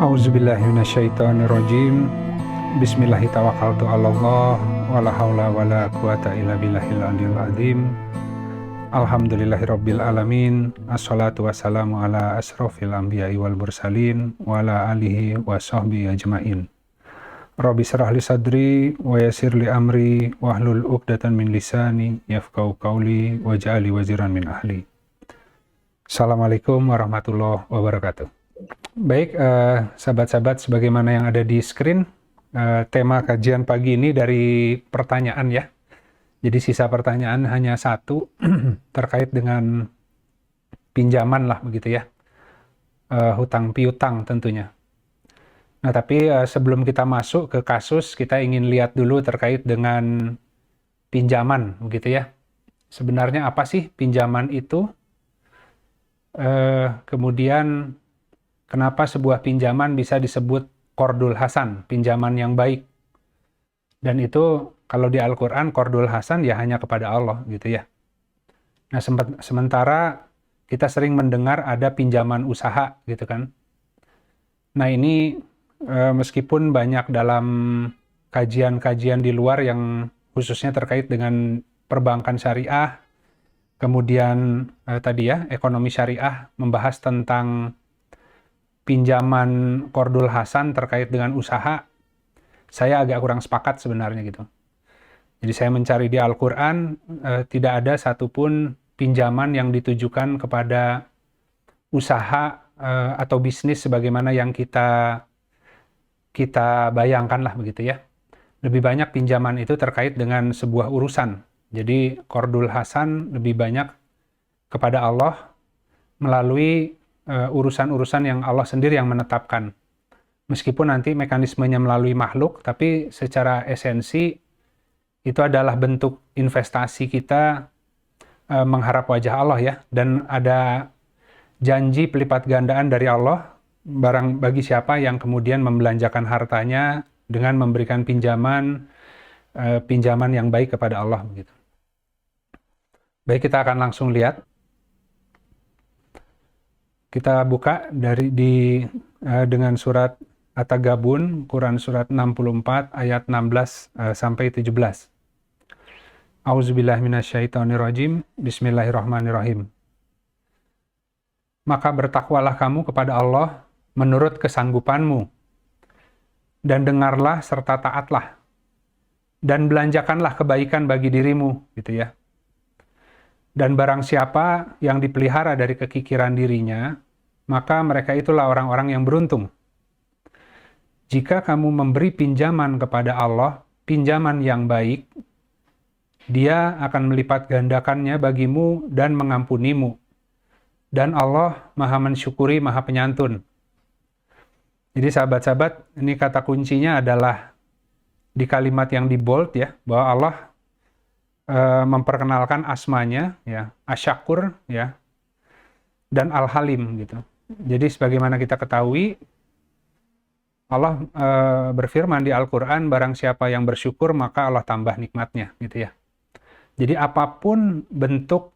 A'udzubillahiminasyaitonirrojim. Bismillahirrahmanirrahim. Wala haula wala quwata illa billahil aliyil azim. Alhamdulillahirabbil alamin. Assalatu wassalamu ala asrofil anbiya'i wal mursalin wa ala alihi wa sahbihi ajmain. Rabbi shrah li sadri wa yassir li amri wahlul 'uqdatam min lisani yafqahu qawli waj'al li waziran min ahli. Assalamualaikum warahmatullahi wabarakatuh. Baik, sahabat-sahabat, sebagaimana yang ada di screen, tema kajian pagi ini dari pertanyaan ya. Jadi sisa pertanyaan hanya satu, terkait dengan pinjaman lah begitu ya, hutang piutang tentunya. Nah tapi sebelum kita masuk ke kasus, kita ingin lihat dulu terkait dengan pinjaman begitu ya. Sebenarnya apa sih pinjaman itu? Kemudian kenapa sebuah pinjaman bisa disebut qardul hasan, pinjaman yang baik? Dan itu kalau di Al-Quran qardul hasan ya hanya kepada Allah gitu ya. Nah sementara kita sering mendengar ada pinjaman usaha gitu kan. Nah ini meskipun banyak dalam kajian-kajian di luar yang khususnya terkait dengan perbankan syariah, kemudian tadi ya ekonomi syariah membahas tentang pinjaman qardul hasan terkait dengan usaha, saya agak kurang sepakat sebenarnya gitu. Jadi saya mencari di Al-Quran, tidak ada satupun pinjaman yang ditujukan kepada usaha atau bisnis sebagaimana yang kita bayangkan lah begitu ya. Lebih banyak pinjaman itu terkait dengan sebuah urusan. Jadi qardul hasan lebih banyak kepada Allah melalui urusan-urusan yang Allah sendiri yang menetapkan. Meskipun nanti mekanismenya melalui makhluk, tapi secara esensi itu adalah bentuk investasi kita mengharap wajah Allah ya, dan ada janji pelipat gandaan dari Allah barang bagi siapa yang kemudian membelanjakan hartanya dengan memberikan pinjaman yang baik kepada Allah begitu. Baik, kita akan langsung lihat. Kita buka dengan surat At-Taghabun, Quran surat 64 ayat 16 sampai 17. A'udzubillahi minasyaitonirrajim. Bismillahirrahmanirrahim. Maka bertakwalah kamu kepada Allah menurut kesanggupanmu, dan dengarlah serta taatlah, dan belanjakanlah kebaikan bagi dirimu, gitu ya. Dan barang siapa yang dipelihara dari kekikiran dirinya, maka mereka itulah orang-orang yang beruntung. Jika kamu memberi pinjaman kepada Allah, pinjaman yang baik, Dia akan melipat gandakannya bagimu dan mengampunimu. Dan Allah Maha mensyukuri, Maha penyantun. Jadi sahabat-sahabat, ini kata kuncinya adalah di kalimat yang di bold ya, bahwa Allah memperkenalkan asmanya ya, Asy-Syakur ya, dan Al-Halim gitu. Jadi sebagaimana kita ketahui, Allah berfirman di Al-Quran, barang siapa yang bersyukur maka Allah tambah nikmatnya gitu ya. Jadi apapun bentuk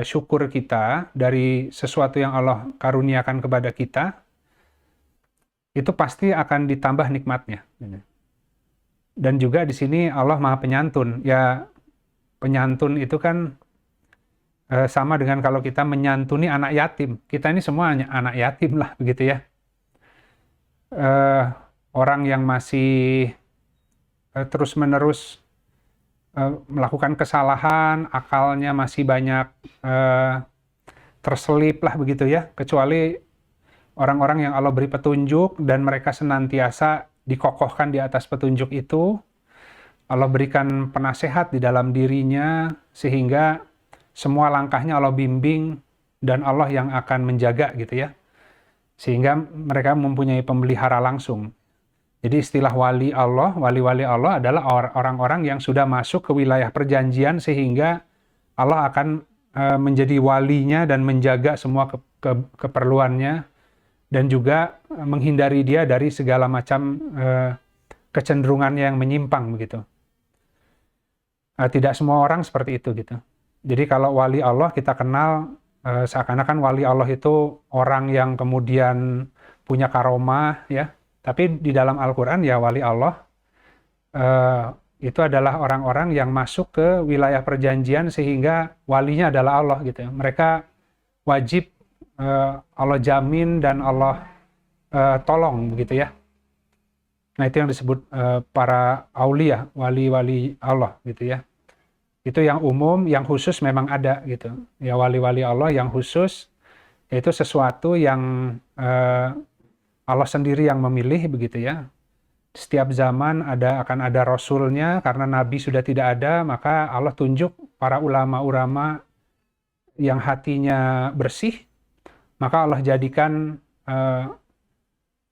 syukur kita dari sesuatu yang Allah karuniakan kepada kita, itu pasti akan ditambah nikmatnya gitu. Dan juga di sini Allah Maha Penyantun ya. Penyantun itu kan sama dengan kalau kita menyantuni anak yatim. Kita ini semua anak yatim lah begitu ya. Orang yang masih terus-menerus melakukan kesalahan, akalnya masih banyak terselip lah begitu ya. Kecuali orang-orang yang Allah beri petunjuk dan mereka senantiasa dikokohkan di atas petunjuk itu, Allah berikan penasehat di dalam dirinya sehingga semua langkahnya Allah bimbing dan Allah yang akan menjaga gitu ya. Sehingga mereka mempunyai pemelihara langsung. Jadi istilah wali Allah adalah orang-orang yang sudah masuk ke wilayah perjanjian sehingga Allah akan menjadi walinya dan menjaga semua keperluannya dan juga menghindari dia dari segala macam kecenderungannya yang menyimpang begitu. Tidak semua orang seperti itu gitu. Jadi kalau wali Allah kita kenal seakan-akan wali Allah itu orang yang kemudian punya karomah ya. Tapi di dalam Al-Qur'an ya wali Allah eh, itu adalah orang-orang yang masuk ke wilayah perjanjian sehingga walinya adalah Allah gitu. Mereka wajib Allah jamin dan Allah tolong begitu ya. Nah, itu yang disebut para aulia, wali-wali Allah gitu ya. Itu yang umum, yang khusus memang ada gitu. Ya wali-wali Allah yang khusus yaitu sesuatu yang Allah sendiri yang memilih begitu ya. Setiap zaman akan ada rasulnya, karena nabi sudah tidak ada, maka Allah tunjuk para ulama-ulama yang hatinya bersih, maka Allah jadikan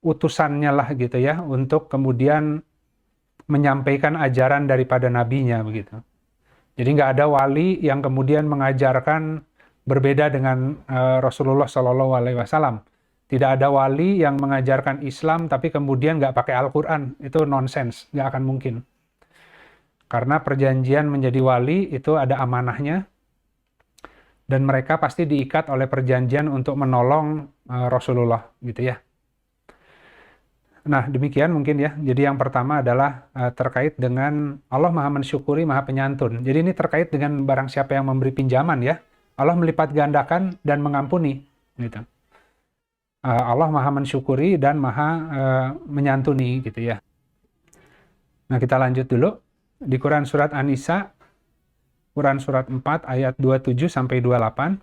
utusannya lah gitu ya, untuk kemudian menyampaikan ajaran daripada nabinya begitu. Jadi nggak ada wali yang kemudian mengajarkan berbeda dengan Rasulullah Shallallahu Alaihi Wasallam. Tidak ada wali yang mengajarkan Islam tapi kemudian nggak pakai Al-Quran. Itu nonsens, nggak akan mungkin. Karena perjanjian menjadi wali itu ada amanahnya, dan mereka pasti diikat oleh perjanjian untuk menolong Rasulullah gitu ya. Nah, demikian mungkin ya. Jadi yang pertama adalah terkait dengan Allah Maha Mensyukuri, Maha Penyantun. Jadi ini terkait dengan barang siapa yang memberi pinjaman ya. Allah melipat gandakan dan mengampuni gitu. Allah Maha Mensyukuri dan Maha Menyantuni gitu ya. Nah, kita lanjut dulu di Quran surat An-Nisa, Quran surat 4 ayat 27 sampai 28.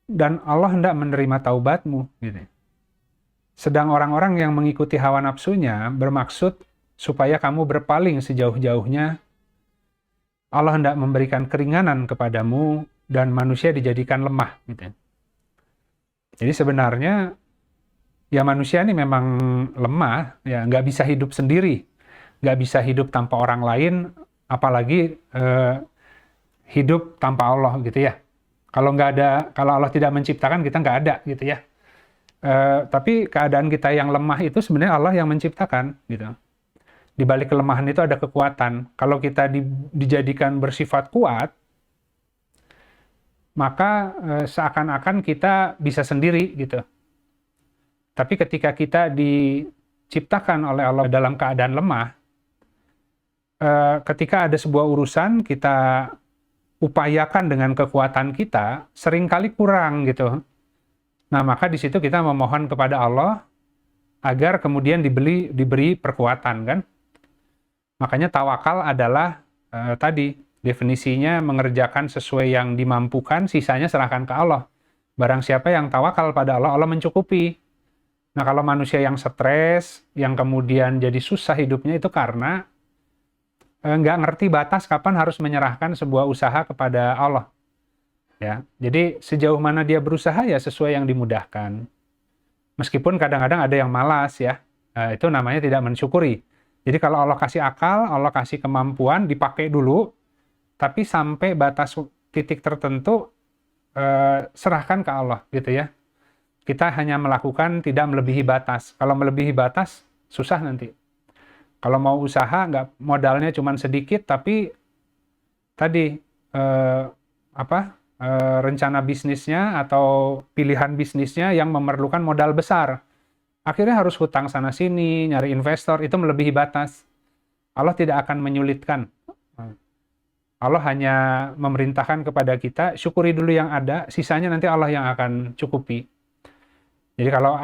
Dan Allah hendak menerima taubatmu gitu. Sedang orang-orang yang mengikuti hawa nafsunya bermaksud supaya kamu berpaling sejauh-jauhnya. Allah hendak memberikan keringanan kepadamu dan manusia dijadikan lemah gitu. Jadi sebenarnya ya manusia ini memang lemah, ya nggak bisa hidup sendiri, nggak bisa hidup tanpa orang lain, apalagi hidup tanpa Allah gitu ya. Kalau Allah tidak menciptakan, kita nggak ada gitu ya. Tapi keadaan kita yang lemah itu sebenarnya Allah yang menciptakan gitu. Di balik kelemahan itu ada kekuatan. Kalau kita dijadikan bersifat kuat, maka seakan-akan kita bisa sendiri gitu. Tapi ketika kita diciptakan oleh Allah dalam keadaan lemah, ketika ada sebuah urusan kita upayakan dengan kekuatan kita, seringkali kurang gitu. Nah, maka di situ kita memohon kepada Allah agar kemudian diberi perkuatan kan. Makanya tawakal adalah tadi definisinya mengerjakan sesuai yang dimampukan, sisanya serahkan ke Allah. Barang siapa yang tawakal pada Allah, Allah mencukupi. Nah, kalau manusia yang stres, yang kemudian jadi susah hidupnya itu karena nggak ngerti batas kapan harus menyerahkan sebuah usaha kepada Allah. Ya, jadi sejauh mana dia berusaha ya sesuai yang dimudahkan. Meskipun kadang-kadang ada yang malas ya, itu namanya tidak mensyukuri. Jadi kalau Allah kasih akal, Allah kasih kemampuan, dipakai dulu, tapi sampai batas titik tertentu serahkan ke Allah gitu ya. Kita hanya melakukan tidak melebihi batas. Kalau melebihi batas susah nanti. Kalau mau usaha modalnya cuma sedikit, tapi tadi rencana bisnisnya atau pilihan bisnisnya yang memerlukan modal besar. Akhirnya harus hutang sana sini, nyari investor, itu melebihi batas. Allah tidak akan menyulitkan. Allah hanya memerintahkan kepada kita, syukuri dulu yang ada, sisanya nanti Allah yang akan cukupi. Jadi kalau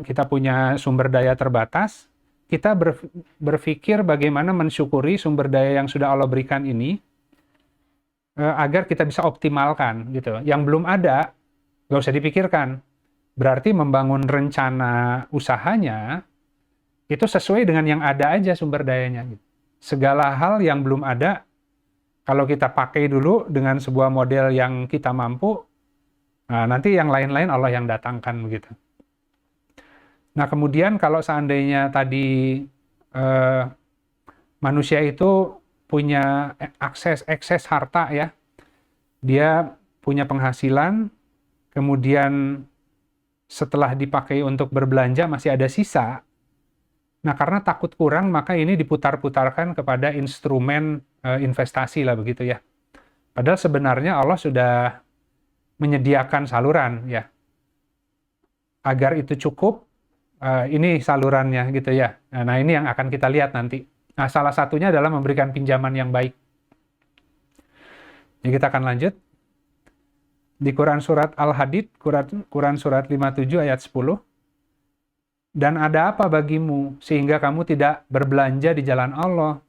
kita punya sumber daya terbatas, kita berpikir bagaimana mensyukuri sumber daya yang sudah Allah berikan ini, agar kita bisa optimalkan gitu. Yang belum ada, nggak usah dipikirkan. Berarti membangun rencana usahanya, itu sesuai dengan yang ada aja sumber dayanya. Gitu. Segala hal yang belum ada, kalau kita pakai dulu dengan sebuah model yang kita mampu, nah nanti yang lain-lain Allah yang datangkan begitu. Nah kemudian kalau seandainya tadi manusia itu punya ekses harta ya, dia punya penghasilan, kemudian setelah dipakai untuk berbelanja masih ada sisa. Nah karena takut kurang maka ini diputar-putarkan kepada instrumen investasi lah begitu ya. Padahal sebenarnya Allah sudah menyediakan saluran ya, agar itu cukup ini salurannya gitu ya. Nah, ini yang akan kita lihat nanti. Nah, salah satunya adalah memberikan pinjaman yang baik. Jadi kita akan lanjut. Di Quran Surat Al-Hadid, Quran Surat 57 ayat 10. Dan ada apa bagimu sehingga kamu tidak berbelanja di jalan Allah?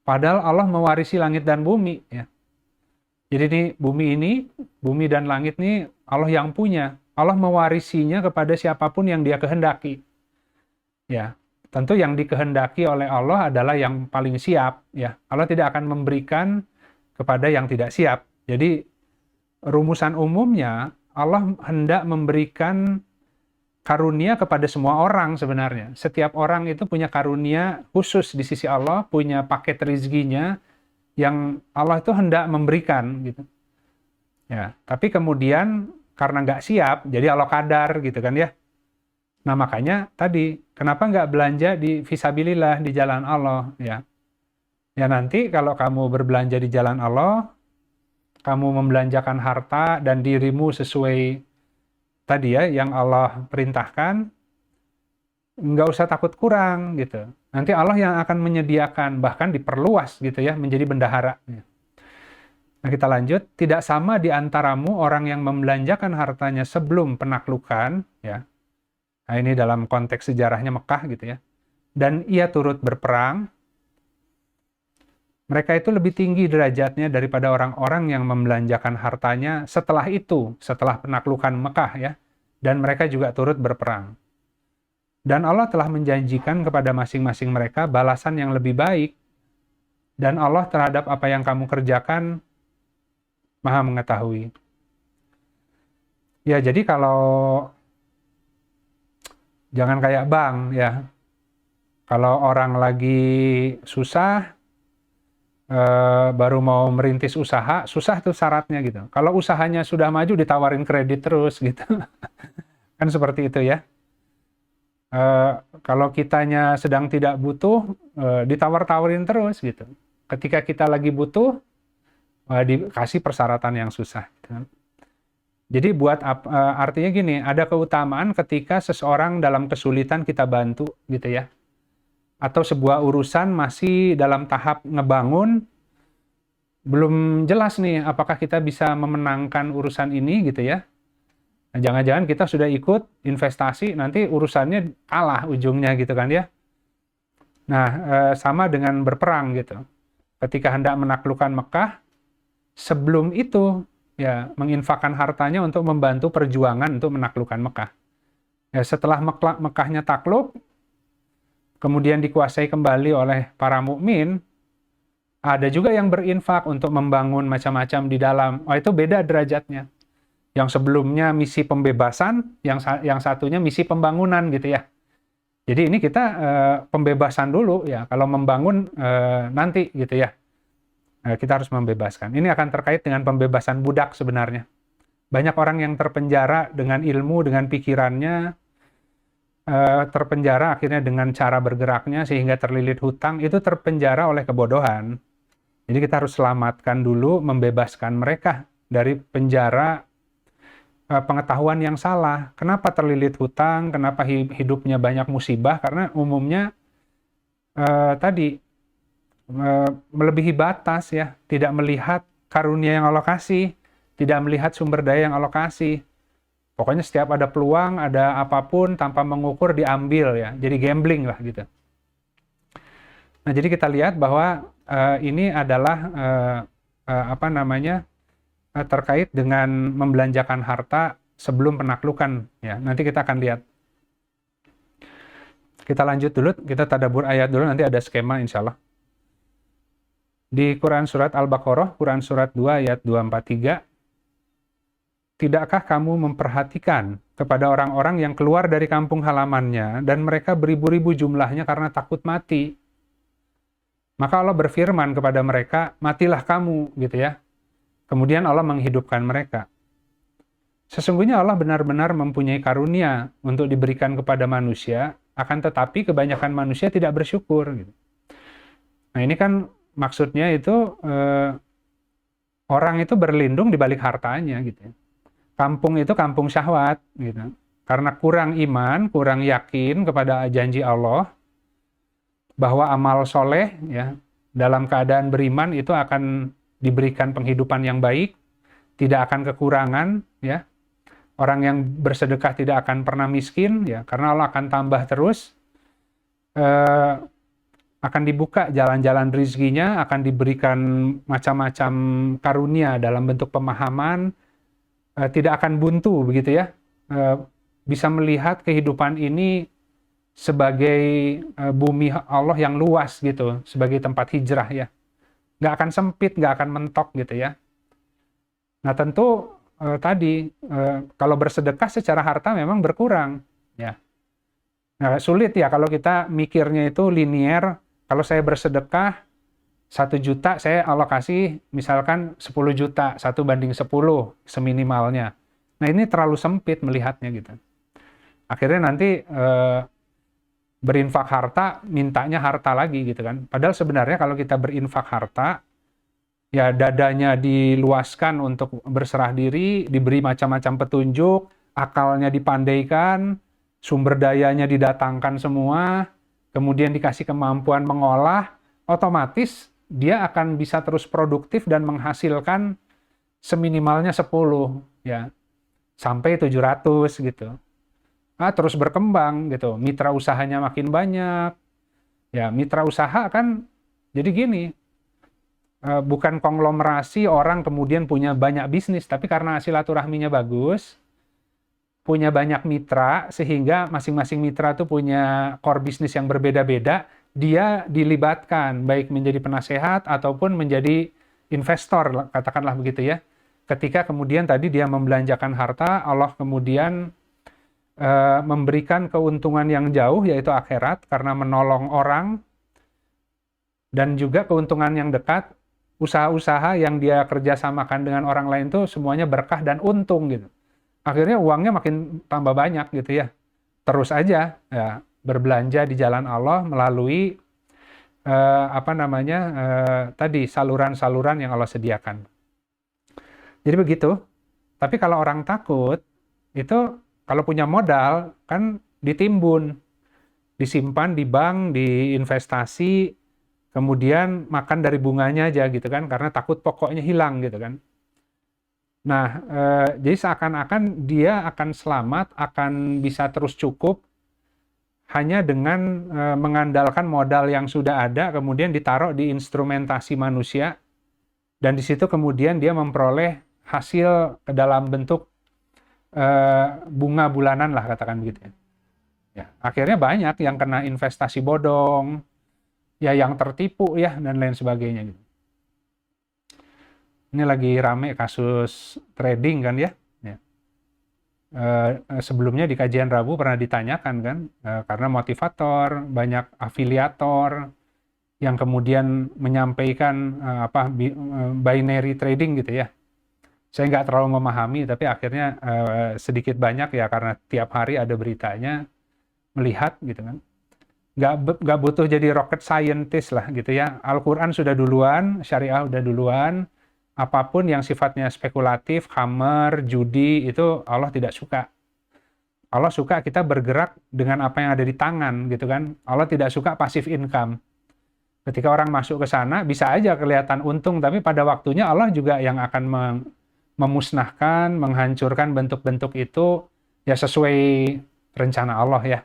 Padahal Allah mewarisi langit dan bumi. Ya. Jadi bumi dan langit ini Allah yang punya. Allah mewarisinya kepada siapapun yang dia kehendaki. Ya, tentu yang dikehendaki oleh Allah adalah yang paling siap. Ya, Allah tidak akan memberikan kepada yang tidak siap. Jadi rumusan umumnya Allah hendak memberikan karunia kepada semua orang sebenarnya. Setiap orang itu punya karunia khusus di sisi Allah, punya paket rezekinya yang Allah itu hendak memberikan gitu. Ya, tapi kemudian karena nggak siap, jadi Allah kadar gitu kan ya. Nah makanya tadi, kenapa nggak belanja di fisabilillah, di jalan Allah ya. Ya nanti kalau kamu berbelanja di jalan Allah, kamu membelanjakan harta dan dirimu sesuai tadi ya, yang Allah perintahkan, nggak usah takut kurang gitu. Nanti Allah yang akan menyediakan, bahkan diperluas gitu ya, menjadi bendahara. Nah kita lanjut, tidak sama di antaramu orang yang membelanjakan hartanya sebelum penaklukan, ya. Nah ini dalam konteks sejarahnya Mekah gitu ya. Dan ia turut berperang. Mereka itu lebih tinggi derajatnya daripada orang-orang yang membelanjakan hartanya setelah itu, setelah penaklukan Mekah ya. Dan mereka juga turut berperang. Dan Allah telah menjanjikan kepada masing-masing mereka balasan yang lebih baik. Dan Allah terhadap apa yang kamu kerjakan Maha mengetahui. Ya, jadi kalau jangan kayak bank ya. Kalau orang lagi susah, baru mau merintis usaha, susah tuh syaratnya gitu. Kalau usahanya sudah maju, ditawarin kredit terus gitu. Kan seperti itu ya. Kalau kitanya sedang tidak butuh, ditawar-tawarin terus gitu. Ketika kita lagi butuh, dikasih persyaratan yang susah. Gitu. Jadi artinya gini, ada keutamaan ketika seseorang dalam kesulitan kita bantu gitu ya. Atau sebuah urusan masih dalam tahap ngebangun, belum jelas nih apakah kita bisa memenangkan urusan ini gitu ya. Nah, jangan-jangan kita sudah ikut investasi, nanti urusannya kalah ujungnya gitu kan ya. Nah, sama dengan berperang gitu. Ketika hendak menaklukkan Mekah, sebelum itu ya menginfakkan hartanya untuk membantu perjuangan untuk menaklukkan Mekah. Ya, setelah Mekahnya takluk, kemudian dikuasai kembali oleh para mukmin, ada juga yang berinfak untuk membangun macam-macam di dalam. Oh, itu beda derajatnya. Yang sebelumnya misi pembebasan, yang satunya misi pembangunan gitu ya. Jadi ini kita pembebasan dulu ya. Kalau membangun nanti gitu ya. Kita harus membebaskan. Ini akan terkait dengan pembebasan budak sebenarnya. Banyak orang yang terpenjara dengan ilmu, dengan pikirannya, terpenjara akhirnya dengan cara bergeraknya sehingga terlilit hutang, itu terpenjara oleh kebodohan. Jadi kita harus selamatkan dulu, membebaskan mereka dari penjara pengetahuan yang salah. Kenapa terlilit hutang, kenapa hidupnya banyak musibah, karena umumnya tadi melebihi batas ya, tidak melihat karunia yang Allah kasih, tidak melihat sumber daya yang Allah kasih. Pokoknya setiap ada peluang, ada apapun tanpa mengukur diambil ya. Jadi gambling lah gitu. Nah, jadi kita lihat bahwa ini adalah terkait dengan membelanjakan harta sebelum penaklukan ya. Nanti kita akan lihat. Kita lanjut dulu, kita tadabbur ayat dulu, nanti ada skema insya Allah. Di Quran Surat Al-Baqarah, Quran Surat 2 ayat 243, tidakkah kamu memperhatikan kepada orang-orang yang keluar dari kampung halamannya dan mereka beribu-ribu jumlahnya karena takut mati? Maka Allah berfirman kepada mereka, matilah kamu gitu ya. Kemudian Allah menghidupkan mereka. Sesungguhnya Allah benar-benar mempunyai karunia untuk diberikan kepada manusia, akan tetapi kebanyakan manusia tidak bersyukur. Gitu. Nah ini kan maksudnya itu orang itu berlindung di balik hartanya gitu. Kampung itu kampung syahwat gitu. karena kurang iman, kurang yakin kepada janji Allah, bahwa amal soleh ya dalam keadaan beriman itu akan diberikan penghidupan yang baik, tidak akan kekurangan ya. Orang yang bersedekah tidak akan pernah miskin ya, karena Allah akan tambah terus, akan dibuka jalan-jalan rezekinya, akan diberikan macam-macam karunia dalam bentuk pemahaman, tidak akan buntu begitu ya. Bisa melihat kehidupan ini sebagai bumi Allah yang luas gitu, sebagai tempat hijrah ya. Nggak akan sempit, nggak akan mentok gitu ya. Nah tentu tadi kalau bersedekah secara harta memang berkurang ya. Nah sulit ya kalau kita mikirnya itu linier. Kalau saya bersedekah 1 juta, saya alokasi misalkan 10 juta, 1:10 seminimalnya. Nah ini terlalu sempit melihatnya gitu. Akhirnya nanti berinfak harta, mintanya harta lagi gitu kan. Padahal sebenarnya kalau kita berinfak harta, ya dadanya diluaskan untuk berserah diri, diberi macam-macam petunjuk, akalnya dipandaikan, sumber dayanya didatangkan semua, kemudian dikasih kemampuan mengolah, otomatis dia akan bisa terus produktif dan menghasilkan seminimalnya 10 ya, sampai 700 gitu. Terus berkembang gitu, mitra usahanya makin banyak. Ya, mitra usaha kan jadi gini, bukan konglomerasi orang kemudian punya banyak bisnis, tapi karena silaturahminya bagus, punya banyak mitra, sehingga masing-masing mitra tuh punya core bisnis yang berbeda-beda, dia dilibatkan, baik menjadi penasehat ataupun menjadi investor, katakanlah begitu ya. Ketika kemudian tadi dia membelanjakan harta, Allah kemudian memberikan keuntungan yang jauh, yaitu akhirat, karena menolong orang, dan juga keuntungan yang dekat, usaha-usaha yang dia kerjasamakan dengan orang lain tuh semuanya berkah dan untung gitu. Akhirnya uangnya makin tambah banyak gitu ya. Terus aja ya berbelanja di jalan Allah melalui tadi saluran-saluran yang Allah sediakan. Jadi begitu. Tapi kalau orang takut itu kalau punya modal kan ditimbun, disimpan di bank, diinvestasi, kemudian makan dari bunganya aja gitu kan, karena takut pokoknya hilang gitu kan. Nah, jadi seakan-akan dia akan selamat, akan bisa terus cukup hanya dengan mengandalkan modal yang sudah ada, kemudian ditaruh di instrumentasi manusia, dan di situ kemudian dia memperoleh hasil ke dalam bentuk bunga bulanan lah, katakan begitu ya. Ya, akhirnya banyak yang kena investasi bodong, ya yang tertipu ya dan lain sebagainya gitu. Ini lagi rame kasus trading kan ya. Sebelumnya di kajian Rabu pernah ditanyakan kan, karena motivator, banyak afiliator yang kemudian menyampaikan binary trading gitu ya. Saya nggak terlalu memahami, tapi akhirnya sedikit banyak ya, karena tiap hari ada beritanya, melihat gitu kan. Nggak butuh jadi rocket scientist lah gitu ya. Al-Quran sudah duluan, syariah udah duluan, apapun yang sifatnya spekulatif, khamar, judi, itu Allah tidak suka. Allah suka kita bergerak dengan apa yang ada di tangan gitu kan. Allah tidak suka passive income. Ketika orang masuk ke sana, bisa aja kelihatan untung, tapi pada waktunya Allah juga yang akan memusnahkan, menghancurkan bentuk-bentuk itu ya sesuai rencana Allah ya.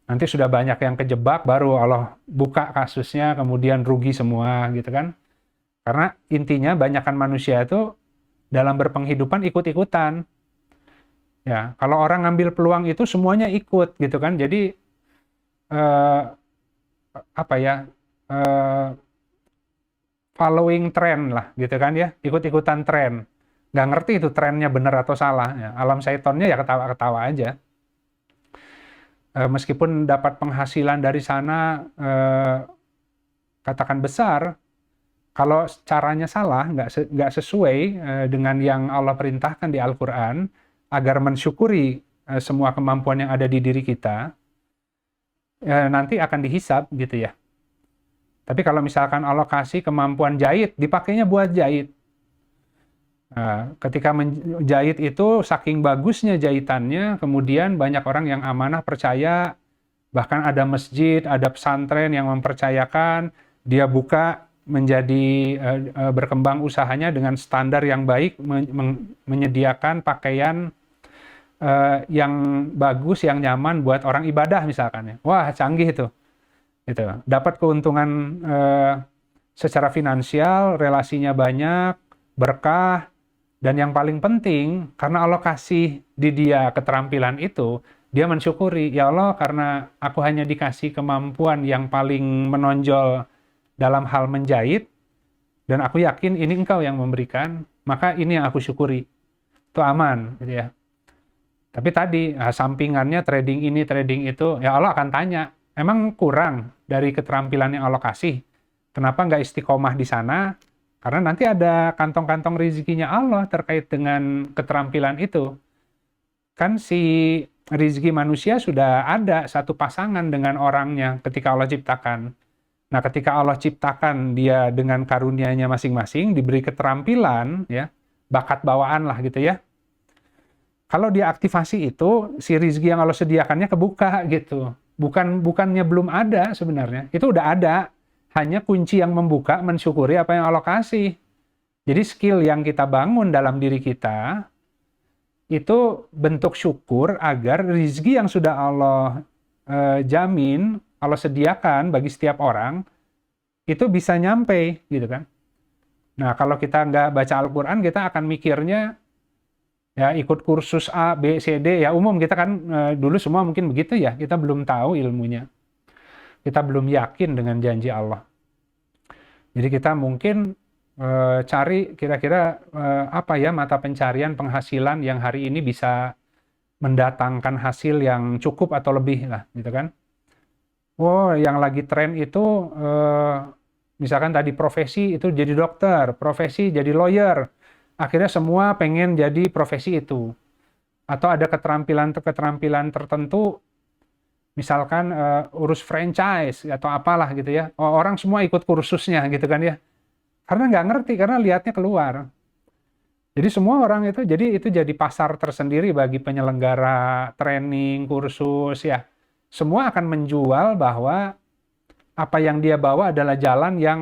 Nanti sudah banyak yang kejebak, baru Allah buka kasusnya, kemudian rugi semua gitu kan. Karena intinya banyakkan manusia itu dalam berpenghidupan ikut-ikutan. Ya, kalau orang ngambil peluang itu semuanya ikut gitu kan. Jadi following trend lah gitu kan ya, ikut-ikutan tren. Nggak ngerti itu trennya benar atau salah. Ya, alam syaitonnya ya ketawa-ketawa aja. Meskipun dapat penghasilan dari sana, katakan besar, kalau caranya salah, nggak sesuai dengan yang Allah perintahkan di Al-Quran, agar mensyukuri semua kemampuan yang ada di diri kita, nanti akan dihisab gitu ya. Tapi kalau misalkan Allah kasih kemampuan jahit, dipakainya buat jahit. Ketika menjahit itu saking bagusnya jahitannya, kemudian banyak orang yang amanah percaya, bahkan ada masjid, ada pesantren yang mempercayakan, dia buka menjadi berkembang usahanya dengan standar yang baik, menyediakan pakaian yang bagus, yang nyaman buat orang ibadah misalkan ya. Wah, canggih itu. Gitu. Dapat keuntungan secara finansial, relasinya banyak, berkah, dan yang paling penting, karena Allah kasih di dia keterampilan itu, dia mensyukuri, ya Allah karena aku hanya dikasih kemampuan yang paling menonjol dalam hal menjahit, dan aku yakin ini Engkau yang memberikan, maka ini yang aku syukuri. Itu aman, gitu ya. Tapi tadi, sampingannya trading ini, trading itu, ya Allah akan tanya, emang kurang dari keterampilan yang Allah kasih? Kenapa nggak istiqomah di sana? Karena nanti ada kantong-kantong rezekinya Allah terkait dengan keterampilan itu. Kan si rezeki manusia sudah ada satu pasangan dengan orangnya ketika Allah ciptakan. Nah, ketika Allah ciptakan dia dengan karunia-Nya masing-masing, diberi keterampilan, ya, bakat bawaan lah gitu ya. Kalau dia aktivasi itu, si rezeki yang Allah sediakannya kebuka gitu. Bukannya belum ada sebenarnya, itu udah ada. Hanya kunci yang membuka, mensyukuri apa yang Allah kasih. Jadi skill yang kita bangun dalam diri kita, itu bentuk syukur agar rezeki yang sudah Allah jamin, Allah sediakan bagi setiap orang, itu bisa nyampe gitu kan. Nah, kalau kita nggak baca Al-Quran, kita akan mikirnya, ya ikut kursus A, B, C, D, ya umum kita kan dulu semua mungkin begitu ya, kita belum tahu ilmunya. Kita belum yakin dengan janji Allah. Jadi kita mungkin cari kira-kira apa ya mata pencarian penghasilan yang hari ini bisa mendatangkan hasil yang cukup atau lebih lah, gitu kan. Oh, yang lagi tren itu misalkan tadi profesi itu jadi dokter, profesi jadi lawyer. Akhirnya semua pengen jadi profesi itu. Atau ada keterampilan tertentu, misalkan urus franchise atau apalah gitu ya. Orang semua ikut kursusnya gitu kan ya. Karena nggak ngerti, karena lihatnya keluar. Jadi semua orang itu jadi pasar tersendiri bagi penyelenggara training, kursus ya. Semua akan menjual bahwa apa yang dia bawa adalah jalan yang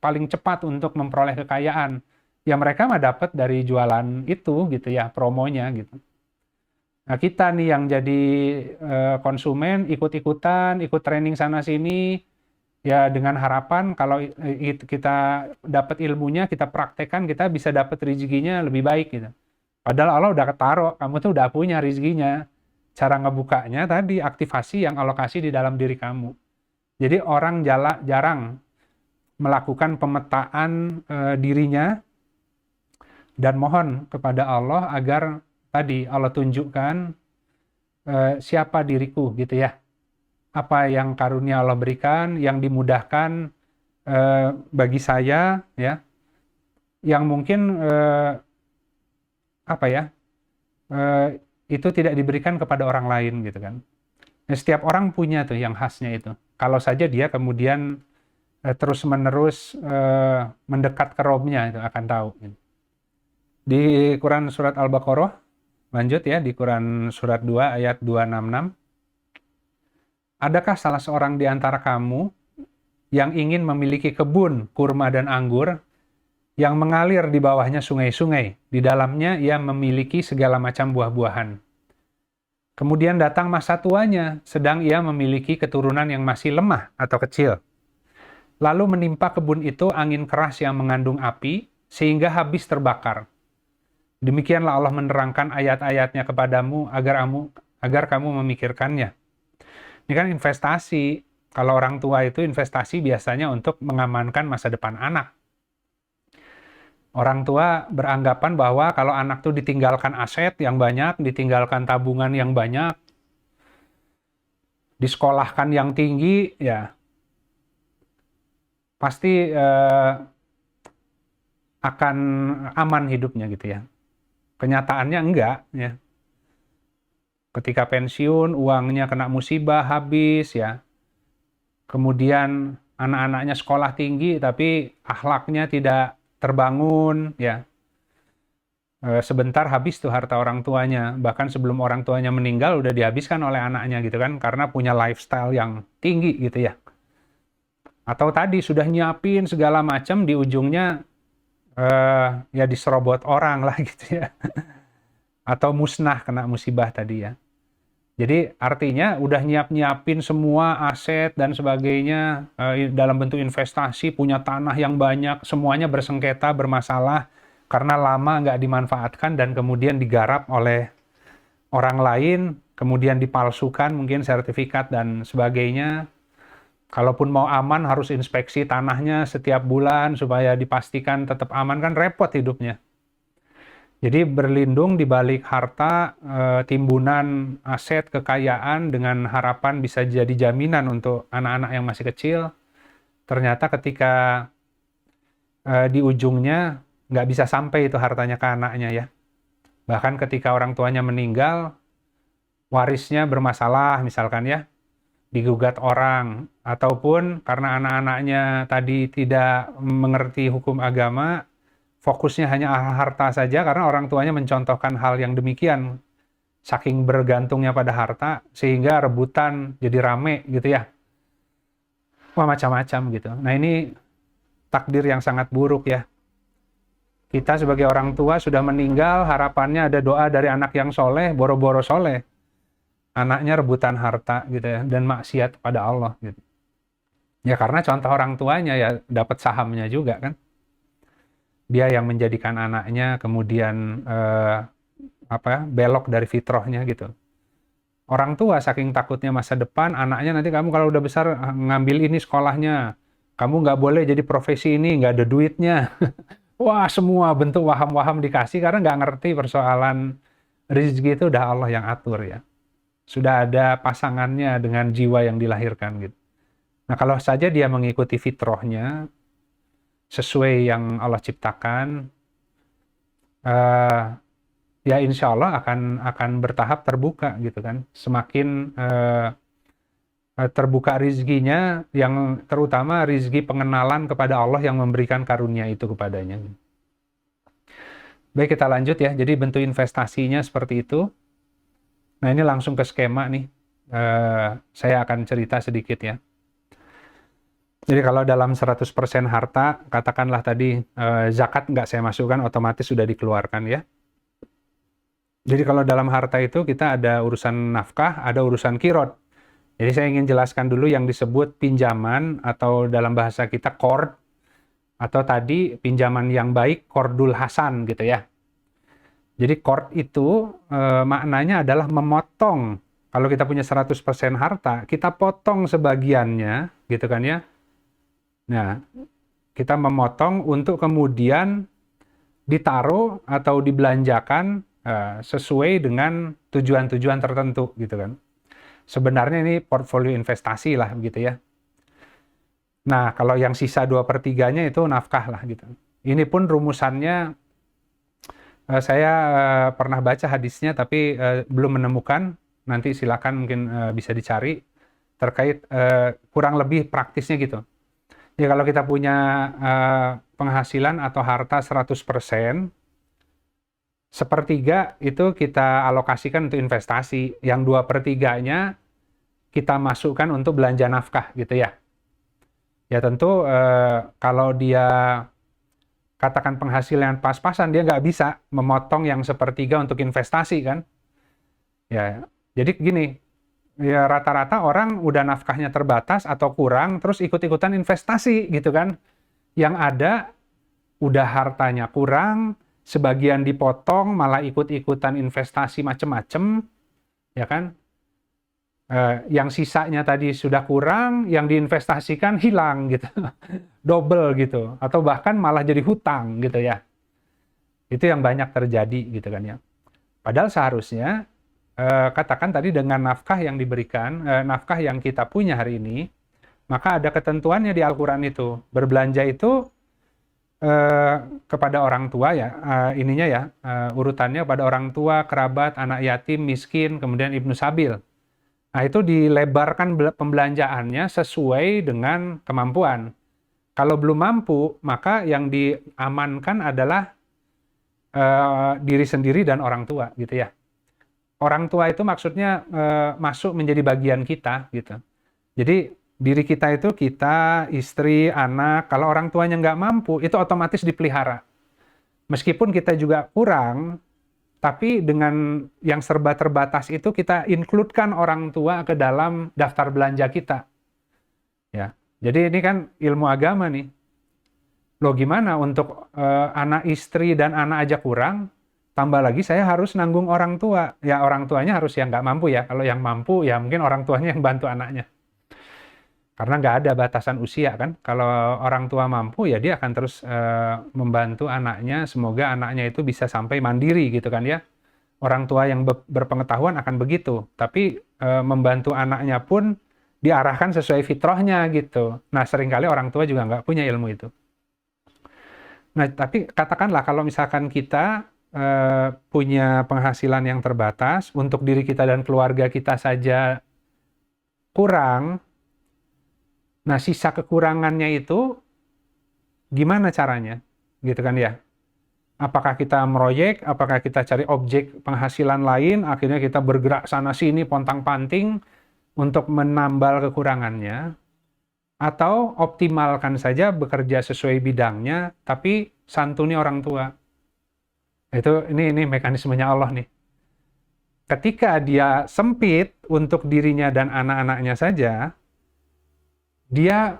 paling cepat untuk memperoleh kekayaan. Ya mereka mah dapat dari jualan itu gitu ya, promonya gitu. Nah, kita nih yang jadi konsumen ikut-ikutan, ikut training sana sini, ya dengan harapan kalau kita dapat ilmunya, kita praktekkan, kita bisa dapat rezekinya lebih baik gitu. Padahal Allah udah taruh, kamu tuh udah punya rezekinya. Cara ngebukanya tadi aktivasi yang Allah kasih di dalam diri kamu. Jadi orang jarang melakukan pemetaan dirinya dan mohon kepada Allah agar tadi Allah tunjukkan siapa diriku gitu ya. Apa yang karunia Allah berikan, yang dimudahkan bagi saya ya, yang mungkin apa ya, itu tidak diberikan kepada orang lain gitu kan. Nah, setiap orang punya tuh yang khasnya itu. Kalau saja dia kemudian terus-menerus mendekat ke Robnya itu akan tahu. Gitu. Di Quran surat Al-Baqarah, lanjut ya, di Quran surat 2 ayat 266. Adakah salah seorang di antara kamu yang ingin memiliki kebun kurma dan anggur yang mengalir di bawahnya sungai-sungai, di dalamnya ia memiliki segala macam buah-buahan. Kemudian datang masa tuanya, sedang ia memiliki keturunan yang masih lemah atau kecil. Lalu menimpa kebun itu angin keras yang mengandung api, sehingga habis terbakar. Demikianlah Allah menerangkan ayat-ayatnya kepadamu agar kamu memikirkannya. Ini kan investasi. Kalau orang tua itu investasi biasanya untuk mengamankan masa depan anak. Orang tua beranggapan bahwa kalau anak tuh ditinggalkan aset yang banyak, ditinggalkan tabungan yang banyak, disekolahkan yang tinggi, ya pasti akan aman hidupnya gitu ya. Kenyataannya enggak ya. Ketika pensiun, uangnya kena musibah, habis ya. Kemudian anak-anaknya sekolah tinggi, tapi akhlaknya tidak terbangun ya. sebentar habis tuh harta orang tuanya. Bahkan sebelum orang tuanya meninggal udah dihabiskan oleh anaknya gitu kan, karena punya lifestyle yang tinggi gitu ya. Atau tadi sudah nyiapin segala macam, di ujungnya ya diserobot orang lah gitu ya. Atau musnah kena musibah tadi ya. Jadi artinya udah nyiapin semua aset dan sebagainya dalam bentuk investasi, punya tanah yang banyak, semuanya bersengketa, bermasalah karena lama nggak dimanfaatkan dan kemudian digarap oleh orang lain, kemudian dipalsukan mungkin sertifikat dan sebagainya. Kalaupun mau aman harus inspeksi tanahnya setiap bulan supaya dipastikan tetap aman, kan repot hidupnya. Jadi berlindung di balik harta, timbunan aset, kekayaan dengan harapan bisa jadi jaminan untuk anak-anak yang masih kecil. Ternyata ketika di ujungnya nggak bisa sampai itu hartanya ke anaknya ya. Bahkan ketika orang tuanya meninggal, warisnya bermasalah misalkan ya, digugat orang. Ataupun karena anak-anaknya tadi tidak mengerti hukum agama, fokusnya hanya harta saja karena orang tuanya mencontohkan hal yang demikian. Saking bergantungnya pada harta, sehingga rebutan jadi rame gitu ya. Wah, macam-macam gitu. Nah, ini takdir yang sangat buruk ya. Kita sebagai orang tua sudah meninggal, harapannya ada doa dari anak yang soleh, boro-boro soleh. Anaknya rebutan harta gitu ya, dan maksiat pada Allah gitu. Ya karena contoh orang tuanya ya dapat sahamnya juga kan. Dia yang menjadikan anaknya kemudian belok dari fitrahnya gitu. Orang tua saking takutnya masa depan, anaknya nanti kamu kalau udah besar ngambil ini sekolahnya, kamu nggak boleh jadi profesi ini, nggak ada duitnya. Wah, semua bentuk waham-waham dikasih karena nggak ngerti persoalan rezeki itu udah Allah yang atur ya. Sudah ada pasangannya dengan jiwa yang dilahirkan gitu. Nah, kalau saja dia mengikuti fitrahnya, sesuai yang Allah ciptakan, ya insya Allah akan bertahap terbuka gitu kan. Semakin terbuka rizkinya, yang terutama rizki pengenalan kepada Allah yang memberikan karunia itu kepadanya. Baik, kita lanjut ya. Jadi bentuk investasinya seperti itu. Nah, ini langsung ke skema nih. Saya akan cerita sedikit ya. Jadi kalau dalam 100% harta, katakanlah tadi zakat nggak saya masukkan, otomatis sudah dikeluarkan ya. Jadi kalau dalam harta itu kita ada urusan nafkah, ada urusan qirad. Jadi saya ingin jelaskan dulu yang disebut pinjaman atau dalam bahasa kita qard, atau tadi pinjaman yang baik, qardul hasan gitu ya. Jadi qard itu maknanya adalah memotong. Kalau kita punya 100% harta, kita potong sebagiannya gitu kan ya. Nah, kita memotong untuk kemudian ditaruh atau dibelanjakan sesuai dengan tujuan-tujuan tertentu gitu kan. Sebenarnya ini portfolio investasi lah begitu ya. Nah, kalau yang sisa 2/3-nya itu nafkah lah gitu. Ini pun rumusannya saya pernah baca hadisnya tapi belum menemukan. Nanti silakan mungkin bisa dicari terkait kurang lebih praktisnya gitu. Ya kalau kita punya penghasilan atau harta 100%, sepertiga itu kita alokasikan untuk investasi, yang 2/3-nya kita masukkan untuk belanja nafkah gitu ya. Ya tentu kalau dia katakan penghasilan pas-pasan, dia nggak bisa memotong yang sepertiga untuk investasi kan. Ya, jadi gini, ya rata-rata orang udah nafkahnya terbatas atau kurang, terus ikut-ikutan investasi gitu kan. Yang ada udah hartanya kurang, sebagian dipotong, malah ikut-ikutan investasi macem-macem, ya kan. Yang sisanya tadi sudah kurang, yang diinvestasikan hilang gitu, double gitu, atau bahkan malah jadi hutang gitu ya. Itu yang banyak terjadi gitu kan ya. Padahal seharusnya katakan tadi dengan nafkah yang diberikan, nafkah yang kita punya hari ini, maka ada ketentuannya di Al-Quran itu. Berbelanja itu kepada orang tua ya, ininya ya, urutannya pada orang tua, kerabat, anak yatim, miskin, kemudian ibnu sabil. Nah itu dilebarkan pembelanjaannya sesuai dengan kemampuan. Kalau belum mampu, maka yang diamankan adalah diri sendiri dan orang tua gitu ya. Orang tua itu maksudnya masuk menjadi bagian kita gitu. Jadi diri kita itu kita, istri, anak, kalau orang tuanya nggak mampu itu otomatis dipelihara. Meskipun kita juga kurang, tapi dengan yang serba terbatas itu kita include-kan orang tua ke dalam daftar belanja kita. Ya. Jadi ini kan ilmu agama nih. Loh gimana untuk anak istri dan anak aja kurang, tambah lagi saya harus nanggung orang tua. Ya orang tuanya harus yang nggak mampu ya. Kalau yang mampu ya mungkin orang tuanya yang bantu anaknya. Karena nggak ada batasan usia kan. Kalau orang tua mampu ya dia akan terus membantu anaknya. Semoga anaknya itu bisa sampai mandiri gitu kan ya. Orang tua yang berpengetahuan akan begitu. Tapi membantu anaknya pun diarahkan sesuai fitrahnya gitu. Nah seringkali orang tua juga nggak punya ilmu itu. Nah tapi katakanlah kalau misalkan kita punya penghasilan yang terbatas, untuk diri kita dan keluarga kita saja kurang, nah sisa kekurangannya itu gimana caranya? Gitu kan ya. Apakah kita meroyek, apakah kita cari objek penghasilan lain, akhirnya kita bergerak sana-sini, pontang-panting untuk menambal kekurangannya, atau optimalkan saja bekerja sesuai bidangnya, tapi santuni orang tua. Ini mekanismenya Allah nih. Ketika dia sempit untuk dirinya dan anak-anaknya saja, dia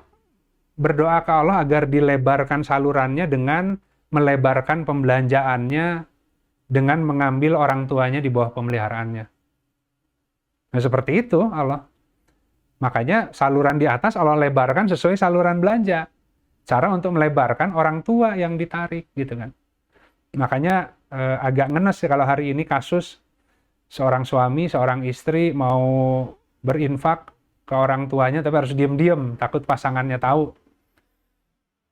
berdoa ke Allah agar dilebarkan salurannya dengan melebarkan pembelanjaannya dengan mengambil orang tuanya di bawah pemeliharaannya. Nah seperti itu Allah. Makanya saluran di atas Allah lebarkan sesuai saluran belanja. Cara untuk melebarkan orang tua yang ditarik gitu kan. Makanya agak ngenes ya kalau hari ini kasus seorang suami, seorang istri mau berinfak ke orang tuanya tapi harus diem-diem, takut pasangannya tahu.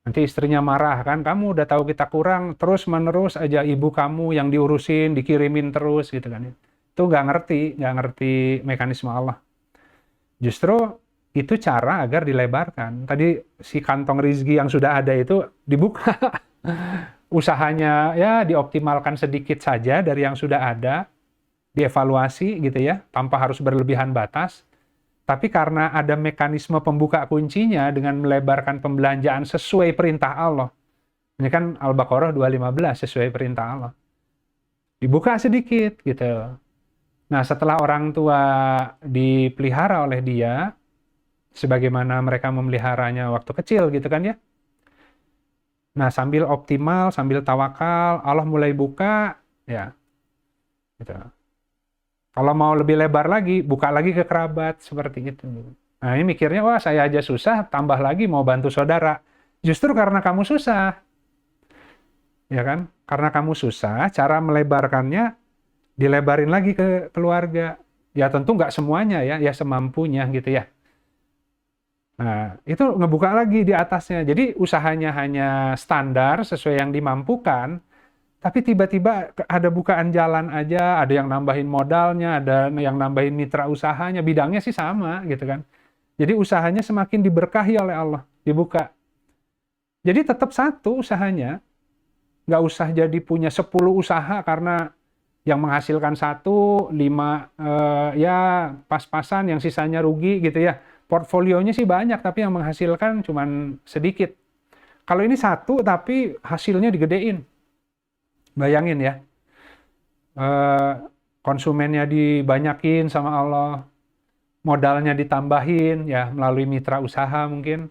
Nanti istrinya marah kan, kamu udah tahu kita kurang, terus-menerus aja ibu kamu yang diurusin, dikirimin terus gitu kan. Itu nggak ngerti mekanisme Allah. Justru itu cara agar dilebarkan. Tadi si kantong rizki yang sudah ada itu dibuka. Usahanya ya dioptimalkan sedikit saja dari yang sudah ada, dievaluasi gitu ya, tanpa harus berlebihan batas. Tapi karena ada mekanisme pembuka kuncinya dengan melebarkan pembelanjaan sesuai perintah Allah. Ini kan Al-Baqarah 215 sesuai perintah Allah. Dibuka sedikit gitu. Nah, setelah orang tua dipelihara oleh dia, sebagaimana mereka memeliharanya waktu kecil gitu kan ya. Nah, sambil optimal, sambil tawakal, Allah mulai buka, ya. Gitu. Kalau mau lebih lebar lagi, buka lagi ke kerabat, seperti itu. Nah, ini mikirnya, wah saya aja susah, tambah lagi mau bantu saudara. Justru karena kamu susah. Ya kan? Karena kamu susah, cara melebarkannya dilebarin lagi ke keluarga. Ya tentu nggak semuanya ya semampunya gitu ya. Nah, itu ngebuka lagi di atasnya. Jadi usahanya hanya standar sesuai yang dimampukan, tapi tiba-tiba ada bukaan jalan aja, ada yang nambahin modalnya, ada yang nambahin mitra usahanya, bidangnya sih sama gitu kan. Jadi usahanya semakin diberkahi oleh Allah, dibuka. Jadi tetap satu usahanya, nggak usah jadi punya 10 usaha karena yang menghasilkan 1, 5 ya pas-pasan, yang sisanya rugi gitu ya. Portfolionya sih banyak, tapi yang menghasilkan cuman sedikit. Kalau ini satu, tapi hasilnya digedein. Bayangin ya, konsumennya dibanyakin sama Allah, modalnya ditambahin ya melalui mitra usaha mungkin,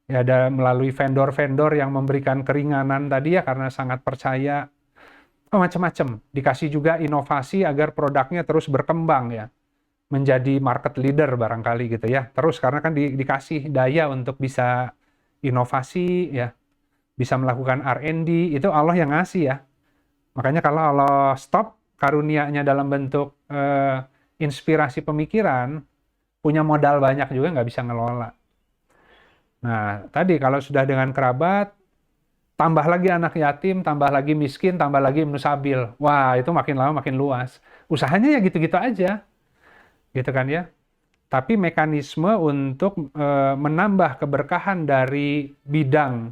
ya ada melalui vendor-vendor yang memberikan keringanan tadi ya karena sangat percaya, macam-macam. Dikasih juga inovasi agar produknya terus berkembang ya, menjadi market leader barangkali gitu ya. Terus karena kan dikasih daya untuk bisa inovasi ya, bisa melakukan R&D, itu Allah yang ngasih ya. Makanya kalau Allah stop karunia-Nya dalam bentuk inspirasi pemikiran, punya modal banyak juga nggak bisa ngelola. Nah, tadi kalau sudah dengan kerabat, tambah lagi anak yatim, tambah lagi miskin, tambah lagi ibnu sabil. Wah, itu makin lama makin luas. Usahanya ya gitu-gitu aja. Gitu kan ya. Tapi mekanisme untuk menambah keberkahan dari bidang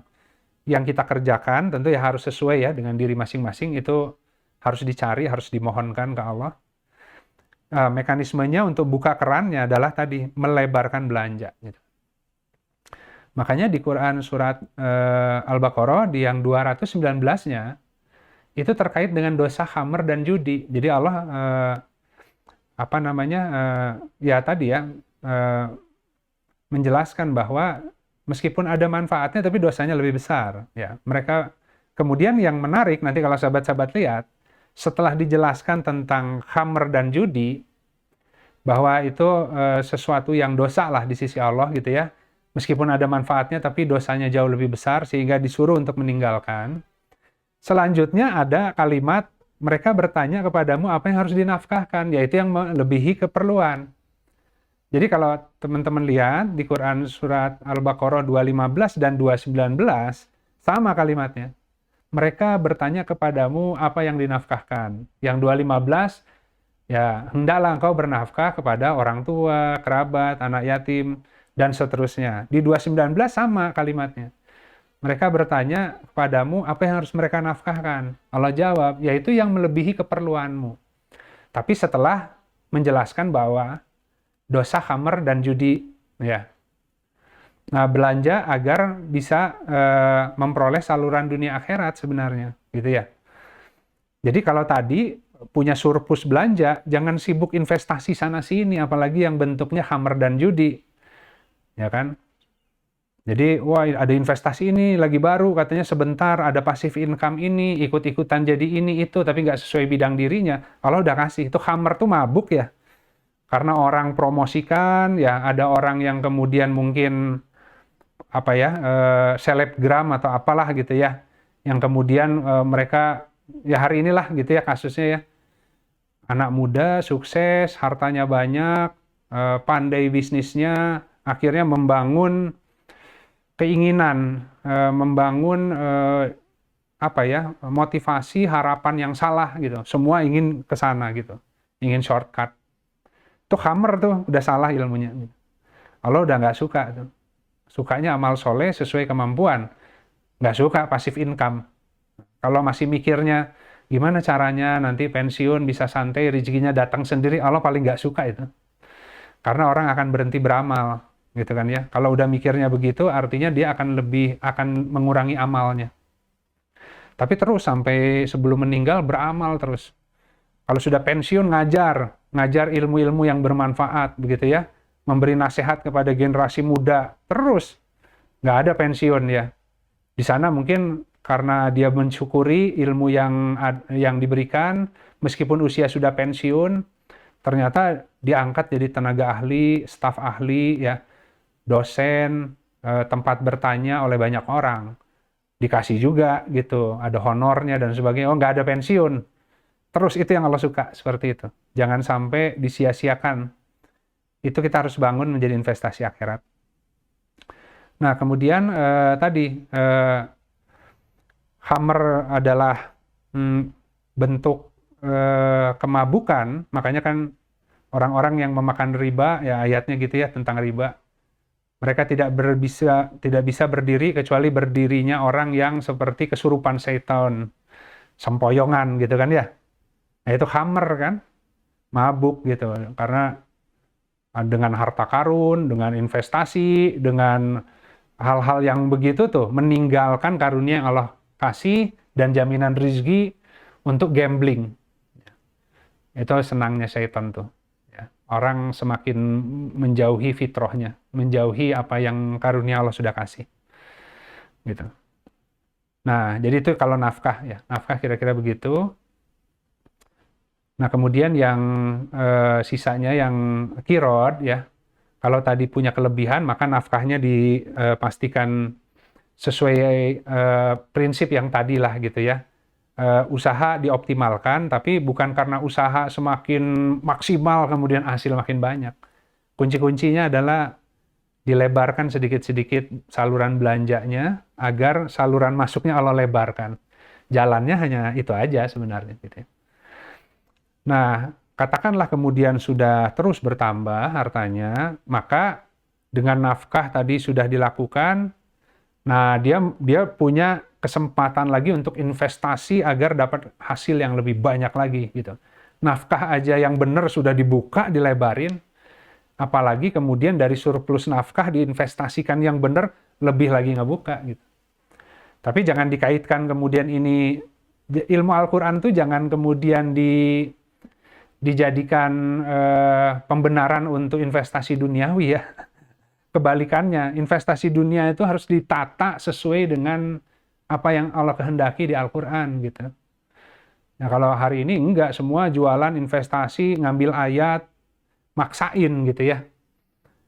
yang kita kerjakan tentu ya harus sesuai ya dengan diri masing-masing, itu harus dicari, harus dimohonkan ke Allah. Mekanismenya untuk buka kerannya adalah tadi melebarkan belanja gitu. Makanya di Quran surat Al-Baqarah di yang 219-nya itu terkait dengan dosa khamr dan judi. Jadi Allah ya tadi ya menjelaskan bahwa meskipun ada manfaatnya tapi dosanya lebih besar ya. Mereka kemudian yang menarik nanti kalau sahabat-sahabat lihat setelah dijelaskan tentang khamr dan judi bahwa itu sesuatu yang dosa lah di sisi Allah gitu ya. Meskipun ada manfaatnya tapi dosanya jauh lebih besar sehingga disuruh untuk meninggalkan. Selanjutnya ada kalimat mereka bertanya kepadamu apa yang harus dinafkahkan, yaitu yang melebihi keperluan. Jadi kalau teman-teman lihat di Quran surat Al-Baqarah 215 dan 219 sama kalimatnya. Mereka bertanya kepadamu apa yang dinafkahkan. Yang 215 ya hendaklah engkau bernafkah kepada orang tua, kerabat, anak yatim dan seterusnya. Di 219 sama kalimatnya. Mereka bertanya kepadamu apa yang harus mereka nafkahkan. Allah jawab, yaitu yang melebihi keperluanmu. Tapi setelah menjelaskan bahwa dosa khamr dan judi, ya, nah, belanja agar bisa memperoleh saluran dunia akhirat sebenarnya, gitu ya. Jadi kalau tadi punya surplus belanja, jangan sibuk investasi sana sini, apalagi yang bentuknya khamr dan judi, ya kan? Jadi, wah ada investasi ini lagi baru, katanya sebentar ada passive income ini, ikut-ikutan jadi ini itu, tapi nggak sesuai bidang dirinya. Allah udah kasih, itu khamr tuh mabuk ya. Karena orang promosikan, ya ada orang yang kemudian mungkin selebgram atau apalah gitu ya, yang kemudian mereka ya hari inilah gitu ya kasusnya ya, anak muda sukses, hartanya banyak, pandai bisnisnya, akhirnya membangun keinginan, membangun motivasi, harapan yang salah gitu, semua ingin ke sana gitu, ingin shortcut. Itu khamr tuh, udah salah ilmunya. Allah udah nggak suka tuh. Sukanya amal soleh sesuai kemampuan. Nggak suka passive income. Kalau masih mikirnya, gimana caranya nanti pensiun bisa santai, rezekinya datang sendiri, Allah paling nggak suka itu. Karena orang akan berhenti beramal, gitu kan ya. Kalau udah mikirnya begitu, artinya dia akan mengurangi amalnya. Tapi terus sampai sebelum meninggal beramal terus. Kalau sudah pensiun ngajar ilmu-ilmu yang bermanfaat, begitu ya, memberi nasihat kepada generasi muda, terus nggak ada pensiun ya. Di sana mungkin karena dia mensyukuri ilmu yang diberikan, meskipun usia sudah pensiun, ternyata diangkat jadi tenaga ahli, staf ahli, ya, dosen, tempat bertanya oleh banyak orang. Dikasih juga gitu, ada honornya dan sebagainya. Oh, nggak ada pensiun. Terus itu yang Allah suka, seperti itu. Jangan sampai disia-siakan. Itu kita harus bangun menjadi investasi akhirat. Nah, kemudian khamr adalah bentuk kemabukan, makanya kan orang-orang yang memakan riba, ya ayatnya gitu ya tentang riba. Mereka tidak bisa berdiri kecuali berdirinya orang yang seperti kesurupan setan, sempoyongan gitu kan ya. Nah, itu khamr kan, mabuk gitu, karena dengan harta karun, dengan investasi, dengan hal-hal yang begitu tuh, meninggalkan karunia yang Allah kasih dan jaminan rezeki untuk gambling. Itu senangnya setan tuh. Ya. Orang semakin menjauhi fitrahnya, menjauhi apa yang karunia Allah sudah kasih. Gitu. Nah, jadi itu kalau nafkah ya, nafkah kira-kira begitu. Nah, kemudian yang sisanya yang qirad ya, kalau tadi punya kelebihan, maka nafkahnya dipastikan sesuai prinsip yang tadi lah gitu ya. Usaha dioptimalkan, tapi bukan karena usaha semakin maksimal kemudian hasil makin banyak. Kunci-kuncinya adalah dilebarkan sedikit-sedikit saluran belanjanya, agar saluran masuknya Allah lebarkan. Jalannya hanya itu aja sebenarnya gitu ya. Nah, katakanlah kemudian sudah terus bertambah hartanya, maka dengan nafkah tadi sudah dilakukan, Nah, dia punya kesempatan lagi untuk investasi agar dapat hasil yang lebih banyak lagi gitu. Nafkah aja yang benar sudah dibuka, dilebarin, apalagi kemudian dari surplus nafkah diinvestasikan yang benar, lebih lagi ngebuka gitu. Tapi jangan dikaitkan kemudian ini, ilmu Al-Quran itu jangan kemudian dijadikan pembenaran untuk investasi duniawi ya. Kebalikannya, investasi dunia itu harus ditata sesuai dengan apa yang Allah kehendaki di Al-Quran gitu. Nah kalau hari ini enggak, semua jualan investasi, ngambil ayat, maksain gitu ya.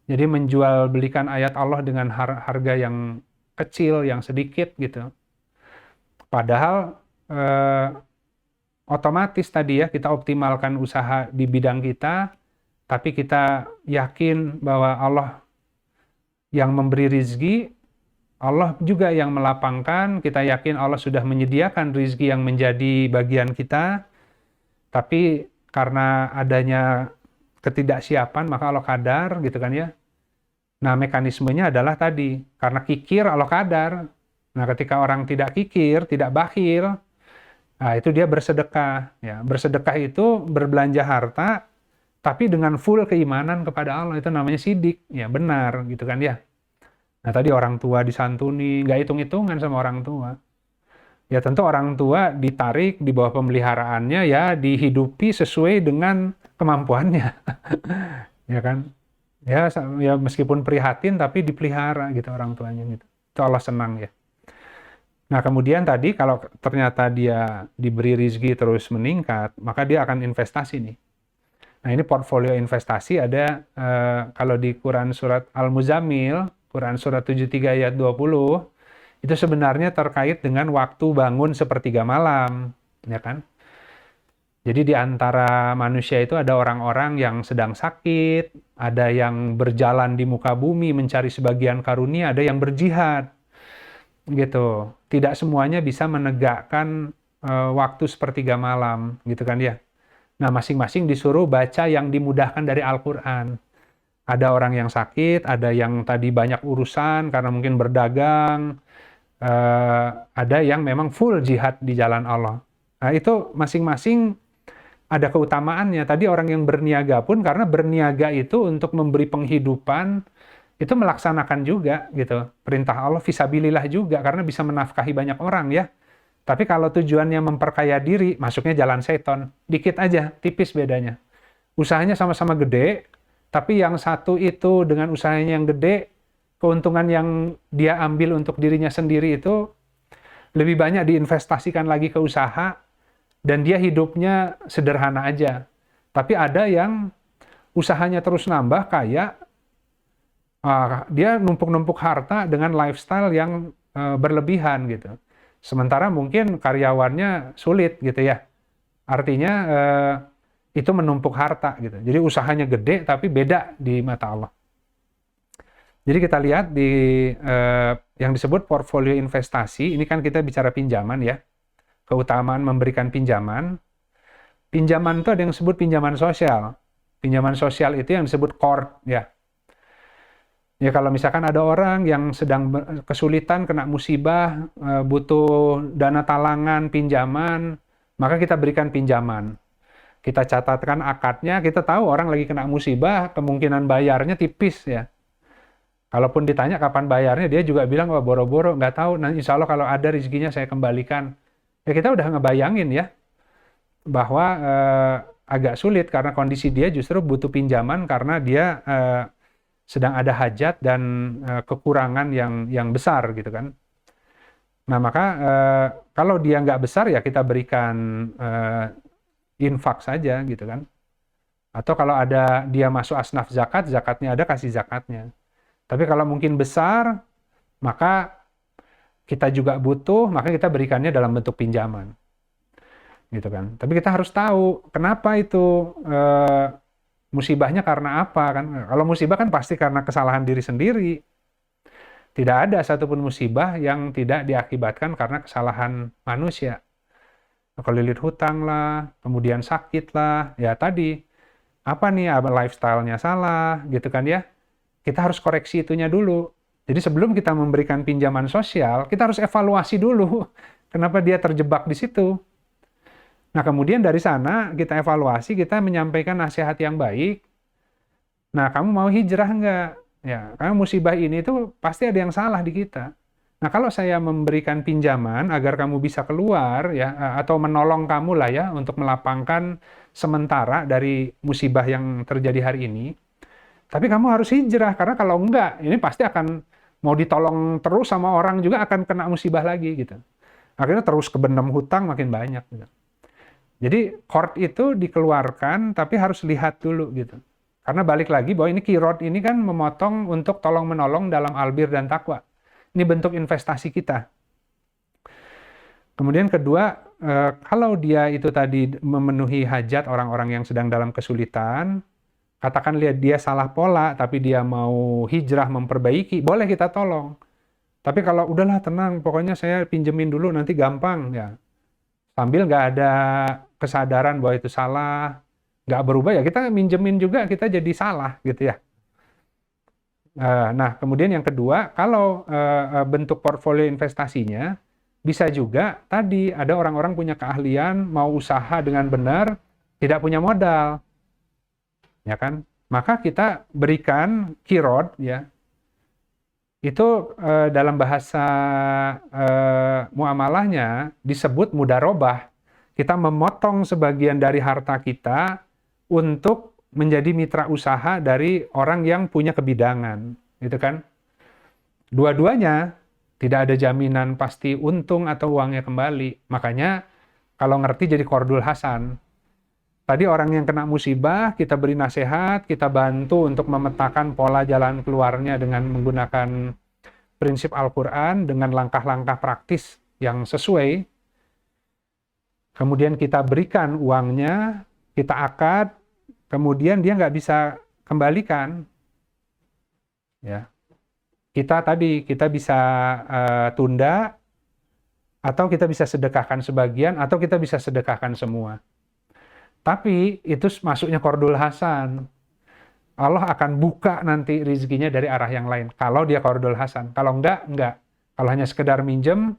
Jadi menjual belikan ayat Allah dengan harga yang kecil, yang sedikit gitu. Padahal otomatis tadi ya, kita optimalkan usaha di bidang kita, tapi kita yakin bahwa Allah yang memberi rizki, Allah juga yang melapangkan, kita yakin Allah sudah menyediakan rizki yang menjadi bagian kita, tapi karena adanya ketidaksiapan, maka Allah kadar, gitu kan ya. Nah, mekanismenya adalah tadi, karena kikir Allah kadar. Nah, ketika orang tidak kikir, tidak bakhil, nah itu dia bersedekah. Ya, bersedekah itu berbelanja harta, tapi dengan full keimanan kepada Allah, itu namanya sidik. Ya, benar, gitu kan ya. Nah, tadi orang tua disantuni, nggak hitung-hitungan sama orang tua. Ya, tentu orang tua ditarik di bawah pemeliharaannya, ya dihidupi sesuai dengan kemampuannya. Ya kan? Ya meskipun prihatin, tapi dipelihara gitu orang tuanya gitu. Itu Allah senang ya. Nah, kemudian tadi kalau ternyata dia diberi rezeki terus meningkat, maka dia akan investasi nih. Nah, ini portfolio investasi ada kalau di Quran surat Al-Muzammil, Quran surat 73 ayat 20, itu sebenarnya terkait dengan waktu bangun sepertiga malam, ya kan? Jadi di antara manusia itu ada orang-orang yang sedang sakit, ada yang berjalan di muka bumi mencari sebagian karunia, ada yang berjihad. Gitu. Tidak semuanya bisa menegakkan waktu sepertiga malam, gitu kan ya. Nah, masing-masing disuruh baca yang dimudahkan dari Al-Quran. Ada orang yang sakit, ada yang tadi banyak urusan karena mungkin berdagang, ada yang memang full jihad di jalan Allah. Nah, itu masing-masing ada keutamaannya. Tadi orang yang berniaga pun, karena berniaga itu untuk memberi penghidupan, itu melaksanakan juga gitu perintah Allah, fisabilillah juga, karena bisa menafkahi banyak orang ya. Tapi kalau tujuannya memperkaya diri, masuknya jalan seton. Dikit aja, tipis bedanya. Usahanya sama-sama gede, tapi yang satu itu dengan usahanya yang gede, keuntungan yang dia ambil untuk dirinya sendiri itu lebih banyak diinvestasikan lagi ke usaha, dan dia hidupnya sederhana aja. Tapi ada yang usahanya terus nambah, kaya, dia numpuk-numpuk harta dengan lifestyle yang berlebihan gitu. Sementara mungkin karyawannya sulit gitu ya. Artinya itu menumpuk harta gitu. Jadi usahanya gede tapi beda di mata Allah. Jadi kita lihat di yang disebut portfolio investasi, ini kan kita bicara pinjaman ya. Keutamaan memberikan pinjaman. Pinjaman itu ada yang disebut pinjaman sosial. Pinjaman sosial itu yang disebut qard ya. Ya kalau misalkan ada orang yang sedang kesulitan, kena musibah, butuh dana talangan, pinjaman, maka kita berikan pinjaman. Kita catatkan akadnya, kita tahu orang lagi kena musibah, kemungkinan bayarnya tipis ya. Kalaupun ditanya kapan bayarnya, dia juga bilang, wah boro-boro, nggak tahu, nah, insya Allah kalau ada rezekinya saya kembalikan. Ya kita udah ngebayangin ya, bahwa agak sulit karena kondisi dia justru butuh pinjaman karena dia sedang ada hajat dan kekurangan yang besar gitu kan. Nah maka kalau dia nggak besar ya kita berikan infak saja gitu kan. Atau kalau ada dia masuk asnaf zakat, zakatnya ada, kasih zakatnya. Tapi kalau mungkin besar, maka kita juga butuh, maka kita berikannya dalam bentuk pinjaman. Gitu kan. Tapi kita harus tahu kenapa itu musibahnya karena apa kan? Kalau musibah kan pasti karena kesalahan diri sendiri. Tidak ada satupun musibah yang tidak diakibatkan karena kesalahan manusia. Kelilit hutang lah, kemudian sakit lah, ya tadi apa nih lifestyle-nya salah gitu kan ya. Kita harus koreksi itunya dulu. Jadi sebelum kita memberikan pinjaman sosial, kita harus evaluasi dulu kenapa dia terjebak di situ. Nah, kemudian dari sana kita evaluasi, kita menyampaikan nasihat yang baik. Nah, kamu mau hijrah nggak? Ya, karena musibah ini tuh pasti ada yang salah di kita. Nah, kalau saya memberikan pinjaman agar kamu bisa keluar, ya, atau menolong kamu lah ya, untuk melapangkan sementara dari musibah yang terjadi hari ini, tapi kamu harus hijrah, karena kalau enggak, ini pasti akan mau ditolong terus sama orang juga akan kena musibah lagi gitu. Akhirnya terus kebenam hutang makin banyak gitu. Jadi qard itu dikeluarkan tapi harus lihat dulu gitu. Karena balik lagi bahwa ini qirad ini kan memotong untuk tolong menolong dalam albir dan takwa. Ini bentuk investasi kita. Kemudian kedua, kalau dia itu tadi memenuhi hajat orang-orang yang sedang dalam kesulitan, katakan lihat dia salah pola, tapi dia mau hijrah memperbaiki, boleh kita tolong. Tapi kalau udahlah tenang, pokoknya saya pinjemin dulu nanti gampang ya. Sambil nggak ada kesadaran bahwa itu salah, nggak berubah ya kita minjemin juga kita jadi salah gitu ya. Nah kemudian yang kedua, kalau bentuk portfolio investasinya, bisa juga tadi ada orang-orang punya keahlian, mau usaha dengan benar, tidak punya modal. Ya kan? Maka kita berikan qirad ya. Itu dalam bahasa muamalahnya disebut mudharabah. Kita memotong sebagian dari harta kita untuk menjadi mitra usaha dari orang yang punya kebidangan, gitu kan? Dua-duanya tidak ada jaminan pasti untung atau uangnya kembali. Makanya kalau ngerti jadi qardul hasan. Tadi orang yang kena musibah, kita beri nasihat, kita bantu untuk memetakan pola jalan keluarnya dengan menggunakan prinsip Al-Quran, dengan langkah-langkah praktis yang sesuai. Kemudian kita berikan uangnya, kita akad, kemudian dia nggak bisa kembalikan. Ya. Kita bisa tunda, atau kita bisa sedekahkan sebagian, atau kita bisa sedekahkan semua. Tapi itu masuknya qardul hasan. Allah akan buka nanti rezekinya dari arah yang lain. Kalau dia qardul hasan. Kalau enggak. Kalau hanya sekedar minjem,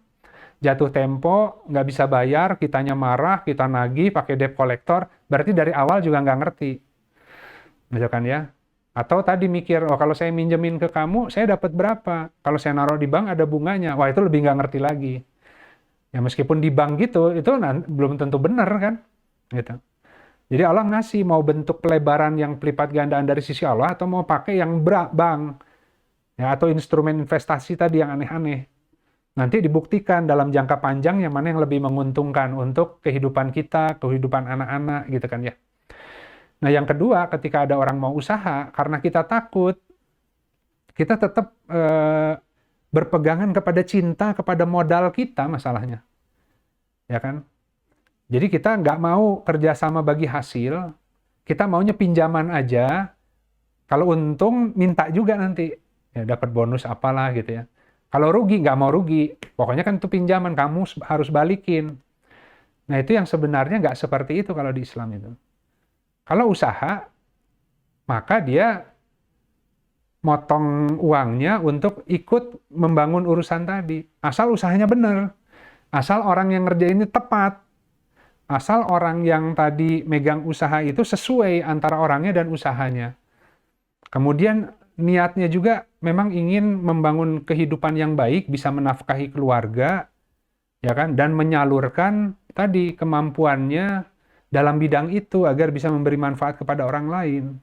jatuh tempo, nggak bisa bayar, kitanya marah, kita nagih, pakai debt collector, berarti dari awal juga nggak ngerti. Misalkan ya. Atau tadi mikir, oh kalau saya minjemin ke kamu, saya dapat berapa? Kalau saya naruh di bank ada bunganya. Wah itu lebih nggak ngerti lagi. Ya meskipun di bank gitu, itu belum tentu benar kan. Gitu. Jadi Allah ngasih mau bentuk pelebaran yang pelipat gandaan dari sisi Allah atau mau pakai yang bank ya, atau instrumen investasi tadi yang aneh-aneh. Nanti dibuktikan dalam jangka panjang yang mana yang lebih menguntungkan untuk kehidupan kita, kehidupan anak-anak gitu kan ya. Nah yang kedua, ketika ada orang mau usaha, karena kita takut, kita tetap berpegangan kepada cinta, kepada modal kita masalahnya. Ya kan? Jadi kita nggak mau kerjasama bagi hasil, kita maunya pinjaman aja, kalau untung minta juga nanti, ya dapat bonus apalah gitu ya. Kalau rugi, nggak mau rugi, pokoknya kan itu pinjaman, kamu harus balikin. Nah itu yang sebenarnya nggak seperti itu kalau di Islam itu. Kalau usaha, maka dia motong uangnya untuk ikut membangun urusan tadi. Asal usahanya benar, asal orang yang ngerjainnya tepat. Asal orang yang tadi megang usaha itu sesuai antara orangnya dan usahanya. Kemudian niatnya juga memang ingin membangun kehidupan yang baik, bisa menafkahi keluarga, ya kan, dan menyalurkan tadi kemampuannya dalam bidang itu agar bisa memberi manfaat kepada orang lain.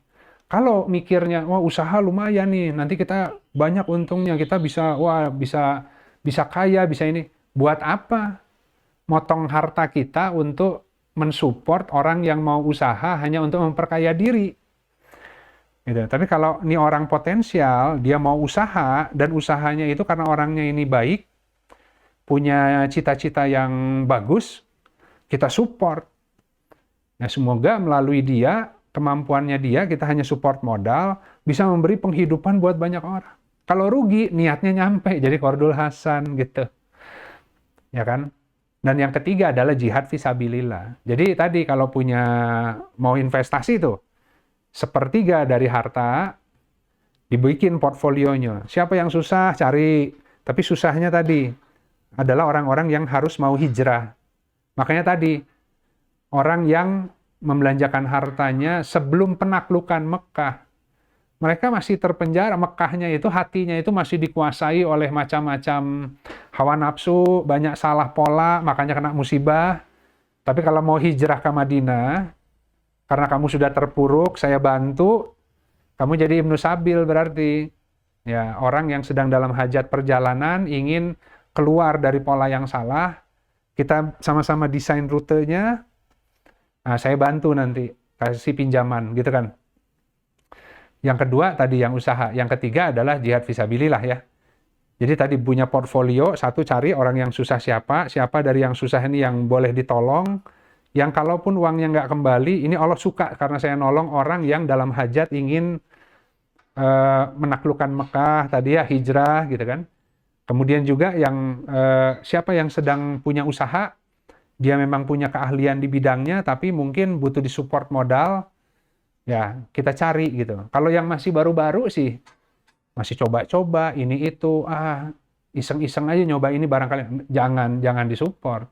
Kalau mikirnya, wah usaha lumayan nih, nanti kita banyak untungnya, kita bisa kaya, bisa ini. Buat apa? Motong harta kita untuk mensupport orang yang mau usaha hanya untuk memperkaya diri. Gitu. Tapi kalau ini orang potensial, dia mau usaha, dan usahanya itu karena orangnya ini baik, punya cita-cita yang bagus, kita support. Nah, semoga melalui dia, kemampuannya dia, kita hanya support modal, bisa memberi penghidupan buat banyak orang. Kalau rugi, niatnya nyampe, jadi qardul hasan gitu. Ya kan? Dan yang ketiga adalah jihad fisabilillah. Jadi tadi kalau punya mau investasi tuh, 1/3 dari harta Dibikin portfolionya. Siapa yang susah, cari. Tapi susahnya tadi adalah orang-orang yang harus mau hijrah. Makanya tadi, orang yang membelanjakan hartanya sebelum penaklukan Mekah. Mereka masih terpenjara, Mekahnya itu, hatinya itu masih dikuasai oleh macam-macam hawa nafsu, banyak salah pola, makanya kena musibah. Tapi kalau mau hijrah ke Madinah, karena kamu sudah terpuruk, saya bantu, kamu jadi Ibnu Sabil berarti. Ya, orang yang sedang dalam hajat perjalanan, ingin keluar dari pola yang salah, kita sama-sama desain rutenya, nah, saya bantu nanti, kasih pinjaman, gitu kan. Yang kedua tadi yang usaha, yang ketiga adalah jihad fisabilillah ya. Jadi tadi punya portfolio, satu cari orang yang susah siapa, siapa dari yang susah ini yang boleh ditolong, yang kalaupun uangnya nggak kembali, ini Allah suka karena saya nolong orang yang dalam hajat ingin menaklukkan Mekah, tadi ya hijrah gitu kan. Kemudian juga yang siapa yang sedang punya usaha, dia memang punya keahlian di bidangnya, tapi mungkin butuh disupport modal, ya kita cari gitu. Kalau yang masih baru-baru sih, masih coba-coba ini itu, iseng-iseng aja nyoba ini barangkali, jangan disupport.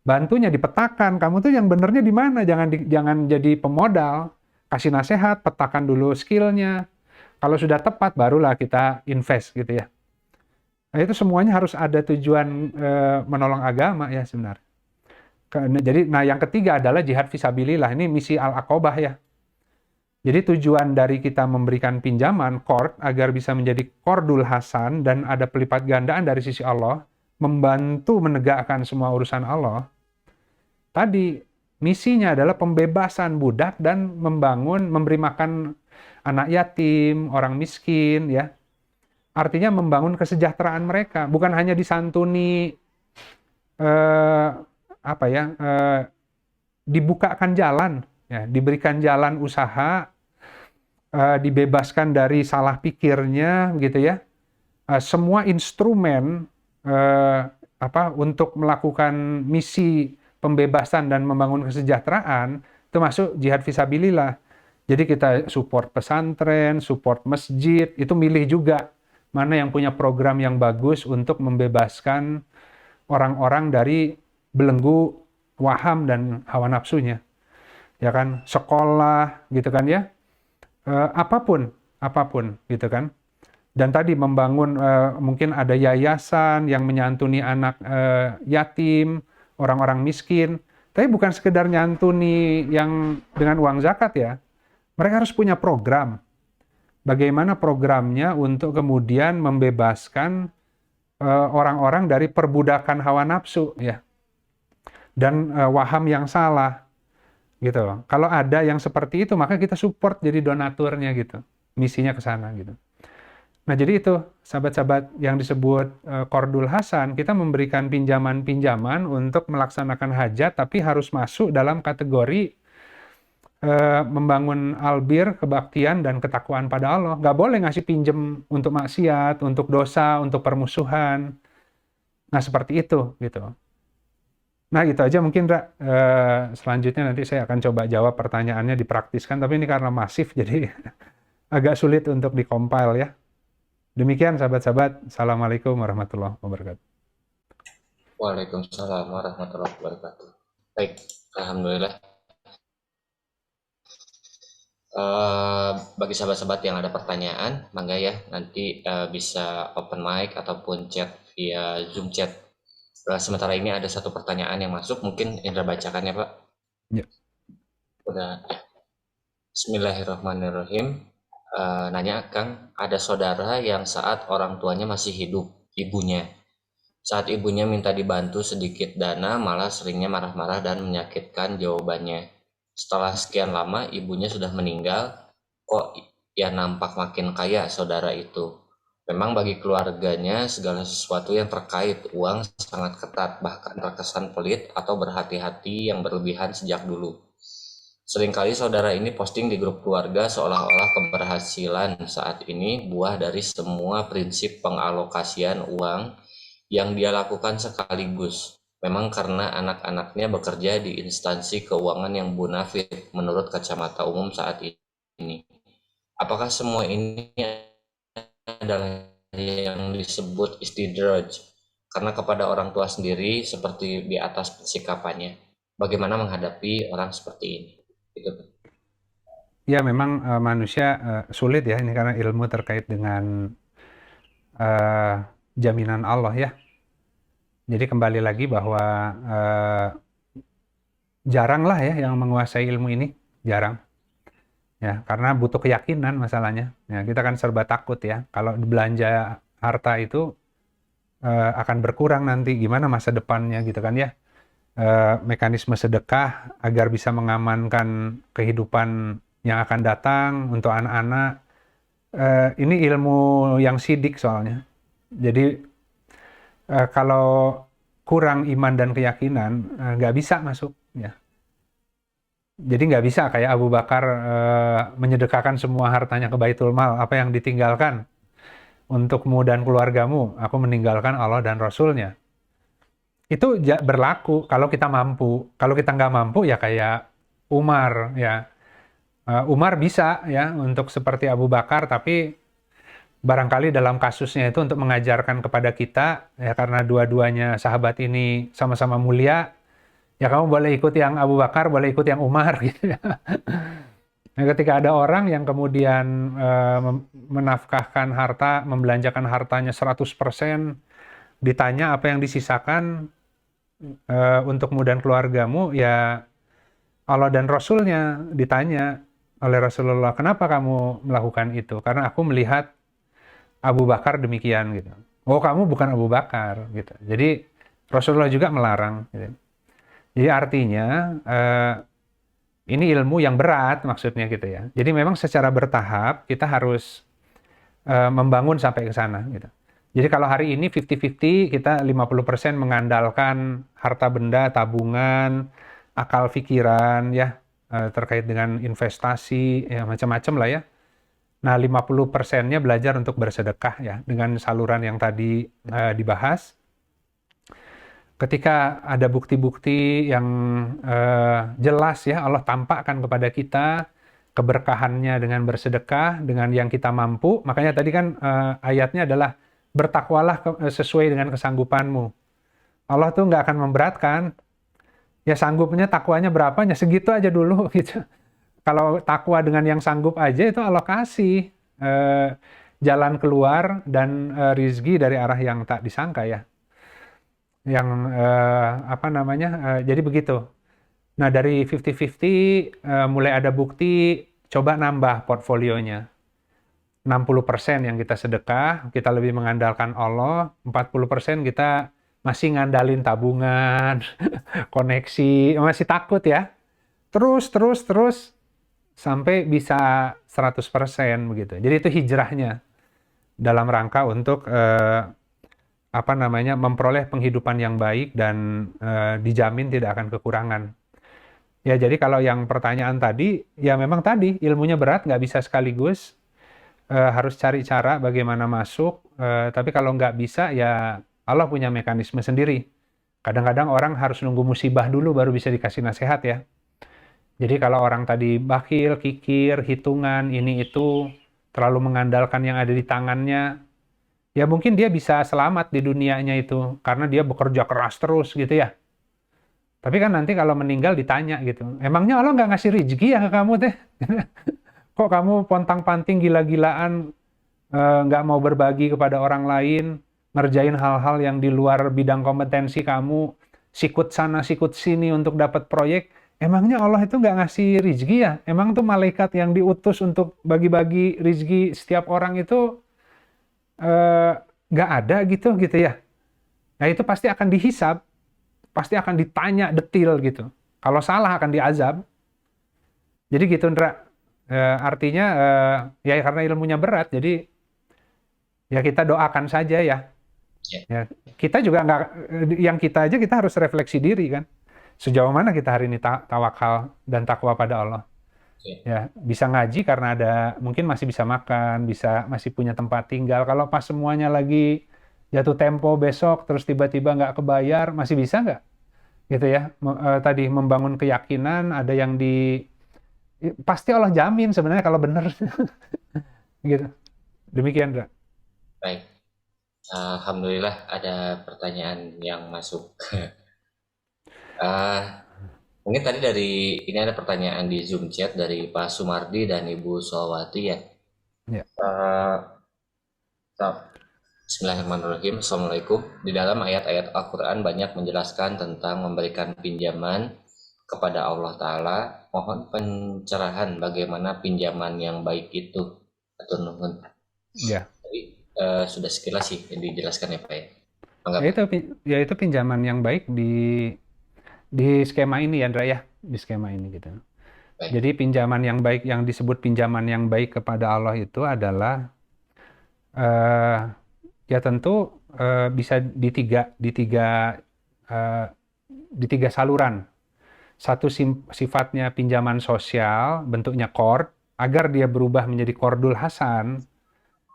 Bantunya dipetakan, kamu tuh yang benernya di mana, jangan jadi pemodal, kasih nasihat, petakan dulu skillnya. Kalau sudah tepat, barulah kita invest gitu ya. Nah itu semuanya harus ada tujuan menolong agama ya sebenarnya. Jadi, nah yang ketiga adalah jihad fisabilillah, ini misi Al-Aqobah ya. Jadi tujuan dari kita memberikan pinjaman, qard, agar bisa menjadi qardul hasan dan ada pelipat gandaan dari sisi Allah, membantu menegakkan semua urusan Allah. Tadi misinya adalah pembebasan budak dan memberi makan anak yatim, orang miskin, ya. Artinya membangun kesejahteraan mereka, bukan hanya disantuni, dibukakan jalan, ya, diberikan jalan usaha, dibebaskan dari salah pikirnya, gitu ya. Semua instrumen untuk melakukan misi pembebasan dan membangun kesejahteraan itu masuk jihad fisabilillah. Jadi kita support pesantren, support masjid, itu milih juga mana yang punya program yang bagus untuk membebaskan orang-orang dari belenggu waham dan hawa nafsunya. Ya kan, sekolah gitu kan ya. Apapun gitu kan. Dan tadi membangun mungkin ada yayasan yang menyantuni anak yatim, orang-orang miskin. Tapi bukan sekedar nyantuni yang dengan uang zakat ya. Mereka harus punya program. Bagaimana programnya untuk kemudian membebaskan orang-orang dari perbudakan hawa nafsu ya. Dan waham yang salah. Gitu. Kalau ada yang seperti itu, maka kita support jadi donaturnya gitu. Misinya ke sana gitu. Nah, jadi itu sahabat-sahabat yang disebut qardul hasan, kita memberikan pinjaman-pinjaman untuk melaksanakan hajat, tapi harus masuk dalam kategori membangun albir, kebaktian, dan ketakwaan pada Allah. Nggak boleh ngasih pinjem untuk maksiat, untuk dosa, untuk permusuhan. Nah, seperti itu gitu. Nah, itu aja mungkin, Ra. Selanjutnya nanti saya akan coba jawab pertanyaannya, dipraktiskan, tapi ini karena masif, jadi agak sulit untuk dikompil ya. Demikian sahabat-sahabat. Assalamualaikum warahmatullahi wabarakatuh. Waalaikumsalam warahmatullahi wabarakatuh. Baik, alhamdulillah. Bagi sahabat-sahabat yang ada pertanyaan, mangga ya nanti bisa open mic ataupun chat via Zoom chat. Sementara ini ada satu pertanyaan yang masuk, mungkin Indra bacakan ya Pak. Ya. Udah. Bismillahirrahmanirrahim. Nanya Kang, ada saudara yang saat orang tuanya masih hidup, ibunya. Saat ibunya minta dibantu sedikit dana, malah seringnya marah-marah dan menyakitkan jawabannya. Setelah sekian lama ibunya sudah meninggal, kok ya nampak makin kaya saudara itu. Memang bagi keluarganya segala sesuatu yang terkait uang sangat ketat, bahkan terkesan pelit atau berhati-hati yang berlebihan sejak dulu. Seringkali saudara ini posting di grup keluarga seolah-olah keberhasilan saat ini buah dari semua prinsip pengalokasian uang yang dia lakukan sekaligus. Memang karena anak-anaknya bekerja di instansi keuangan yang bonafit menurut kacamata umum saat ini. Apakah semua ini adalah yang disebut istidraj, karena kepada orang tua sendiri seperti di atas persikapannya. Bagaimana menghadapi orang seperti ini? Gitu. Ya memang manusia sulit ya ini karena ilmu terkait dengan jaminan Allah ya. Jadi kembali lagi bahwa jarang lah ya yang menguasai ilmu ini, jarang. Ya, karena butuh keyakinan masalahnya. Ya, kita kan serba takut ya. Kalau belanja harta itu akan berkurang nanti, gimana masa depannya gitu kan ya. Mekanisme sedekah agar bisa mengamankan kehidupan yang akan datang untuk anak-anak. Ini ilmu yang sidik soalnya. Jadi kalau kurang iman dan keyakinan, nggak bisa masuk. Ya. Jadi nggak bisa kayak Abu Bakar menyedekahkan semua hartanya ke Baitul Mal. Apa yang ditinggalkan untukmu dan keluargamu, aku meninggalkan Allah dan Rasulnya. Itu berlaku kalau kita mampu. Kalau kita nggak mampu ya kayak Umar ya. Umar bisa ya untuk seperti Abu Bakar, tapi barangkali dalam kasusnya itu untuk mengajarkan kepada kita ya karena dua-duanya sahabat ini sama-sama mulia, ya kamu boleh ikut yang Abu Bakar, boleh ikut yang Umar gitu ya. Nah, ketika ada orang yang kemudian menafkahkan harta, membelanjakan hartanya 100%, ditanya apa yang disisakan untukmu dan keluargamu, ya Allah dan Rasulnya ditanya oleh Rasulullah, kenapa kamu melakukan itu? Karena aku melihat Abu Bakar demikian gitu. Oh, kamu bukan Abu Bakar gitu. Jadi Rasulullah juga melarang gitu. Jadi artinya ini ilmu yang berat maksudnya gitu ya. Jadi memang secara bertahap kita harus membangun sampai ke sana gitu. Jadi kalau hari ini 50-50, kita 50% mengandalkan harta benda, tabungan, akal pikiran ya, terkait dengan investasi, ya macam-macam lah ya. Nah, 50%-nya belajar untuk bersedekah ya, dengan saluran yang tadi dibahas. Ketika ada bukti-bukti yang jelas ya, Allah tampakkan kepada kita keberkahannya dengan bersedekah, dengan yang kita mampu. Makanya tadi kan ayatnya adalah bertakwalah sesuai dengan kesanggupanmu. Allah tuh nggak akan memberatkan. Ya sanggupnya takwanya berapanya, segitu aja dulu gitu. Kalau takwa dengan yang sanggup aja itu Allah kasih jalan keluar dan rizki dari arah yang tak disangka ya. Yang jadi begitu. Nah dari 50-50 mulai ada bukti, coba nambah portfolionya. 60% yang kita sedekah, kita lebih mengandalkan Allah, 40% kita masih ngandalin tabungan, koneksi, masih takut ya. Terus sampai bisa 100% begitu. Jadi itu hijrahnya dalam rangka untuk memperoleh penghidupan yang baik dan dijamin tidak akan kekurangan. Ya jadi kalau yang pertanyaan tadi, ya memang tadi ilmunya berat, nggak bisa sekaligus, harus cari cara bagaimana masuk. Tapi kalau nggak bisa ya Allah punya mekanisme sendiri. Kadang-kadang orang harus nunggu musibah dulu baru bisa dikasih nasihat ya. Jadi kalau orang tadi bakhil, kikir, hitungan, ini itu, terlalu mengandalkan yang ada di tangannya, ya mungkin dia bisa selamat di dunianya itu, karena dia bekerja keras terus gitu ya. Tapi kan nanti kalau meninggal ditanya gitu, emangnya Allah nggak ngasih rezeki ya ke kamu teh? Kok kamu pontang-panting gila-gilaan, nggak mau berbagi kepada orang lain, ngerjain hal-hal yang di luar bidang kompetensi kamu, sikut sana sikut sini untuk dapat proyek, emangnya Allah itu nggak ngasih rezeki ya? Emang tuh malaikat yang diutus untuk bagi-bagi rezeki setiap orang itu nggak ada gitu ya? Nah itu pasti akan dihisab, pasti akan ditanya detil gitu. Kalau salah akan diazab. Jadi gitu, Ndra. Artinya ya karena ilmunya berat, jadi ya kita doakan saja ya. Ya, kita juga nggak, yang kita aja kita harus refleksi diri kan. Sejauh mana kita hari ini tawakal dan takwa pada Allah. Ya, bisa ngaji karena ada, mungkin masih bisa makan, masih punya tempat tinggal. Kalau pas semuanya lagi jatuh tempo besok, terus tiba-tiba nggak kebayar, masih bisa nggak? Gitu ya. Tadi membangun keyakinan, ada yang pasti Allah jamin sebenarnya kalau benar. Gitu. Demikian, Ndra. Baik. Alhamdulillah ada pertanyaan yang masuk. Eh, Mungkin tadi ini ada pertanyaan di Zoom chat dari Pak Sumardi dan Ibu Solwati ya. Ya. Eh, Bismillahirrahmanirrahim. Assalamualaikum. Di dalam ayat-ayat Al-Quran banyak menjelaskan tentang memberikan pinjaman kepada Allah Ta'ala. Mohon pencerahan bagaimana pinjaman yang baik itu. Atur nuhun. Ya. Jadi, sudah sekilas sih yang dijelaskan ya Pak ya. Anggap. Itu pinjaman yang baik di skema ini ya, Andra ya, di skema ini gitu. Baik. Jadi pinjaman yang baik, yang disebut pinjaman yang baik kepada Allah itu adalah ya tentu bisa di tiga saluran. Satu sifatnya pinjaman sosial, bentuknya qard, agar dia berubah menjadi qardul hasan,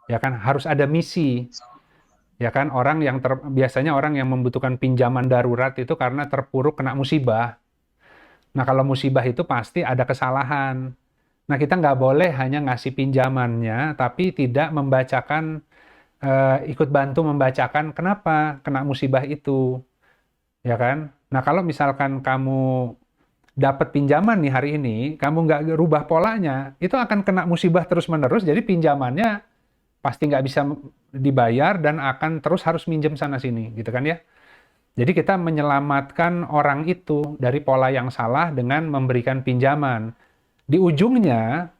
ya kan harus ada misi. Ya kan biasanya orang yang membutuhkan pinjaman darurat itu karena terpuruk kena musibah. Nah, kalau musibah itu pasti ada kesalahan. Nah, kita nggak boleh hanya ngasih pinjamannya, tapi tidak membacakan, ikut bantu membacakan kenapa kena musibah itu. Ya kan? Nah, kalau misalkan kamu dapat pinjaman nih hari ini, kamu nggak rubah polanya, itu akan kena musibah terus-menerus, jadi pinjamannya pasti nggak bisa dibayar dan akan terus harus minjem sana-sini, gitu kan ya. Jadi kita menyelamatkan orang itu dari pola yang salah dengan memberikan pinjaman. Di ujungnya,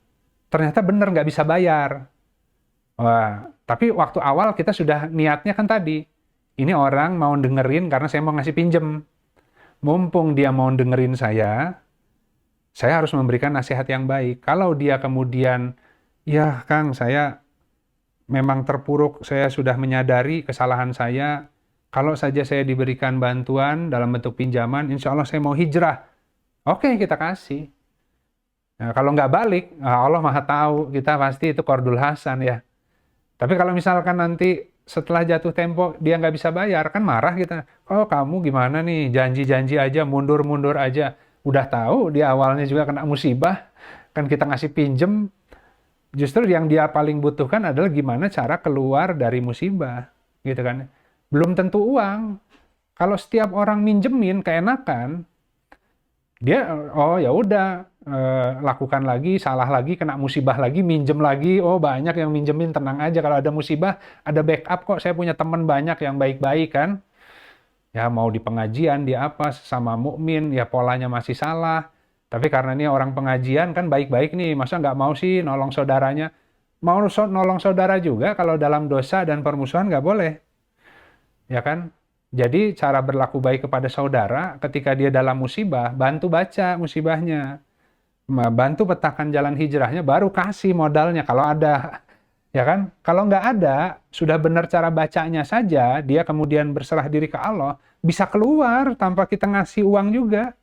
ternyata benar nggak bisa bayar. Wah, tapi waktu awal kita sudah niatnya kan tadi, ini orang mau dengerin karena saya mau ngasih pinjem. Mumpung dia mau dengerin saya harus memberikan nasihat yang baik. Kalau dia kemudian, ya Kang, saya memang terpuruk, saya sudah menyadari kesalahan saya, kalau saja saya diberikan bantuan dalam bentuk pinjaman, insya Allah saya mau hijrah. Oke, kita kasih. Nah, kalau nggak balik, Allah Maha tahu, kita pasti itu qardul hasan ya. Tapi kalau misalkan nanti setelah jatuh tempo dia nggak bisa bayar, kan marah kita. Oh, kamu gimana nih, janji-janji aja, mundur-mundur aja. Udah tahu di awalnya juga kena musibah, kan kita ngasih pinjem, justru yang dia paling butuhkan adalah gimana cara keluar dari musibah, gitu kan. Belum tentu uang. Kalau setiap orang minjemin keenakan, dia oh ya udah, lakukan lagi, salah lagi, kena musibah lagi, minjem lagi. Oh, banyak yang minjemin, tenang aja, kalau ada musibah ada backup kok. Saya punya teman banyak yang baik-baik kan. Ya mau di pengajian, dia apa, sama mukmin, ya polanya masih salah. Tapi karena ini orang pengajian kan baik-baik nih, masa nggak mau sih nolong saudaranya? Mau nolong saudara juga kalau dalam dosa dan permusuhan nggak boleh. Ya kan? Jadi cara berlaku baik kepada saudara ketika dia dalam musibah, bantu baca musibahnya. Bantu petakan jalan hijrahnya, baru kasih modalnya kalau ada. Ya kan? Kalau nggak ada, sudah benar cara bacanya saja, dia kemudian berserah diri ke Allah, bisa keluar tanpa kita ngasih uang juga.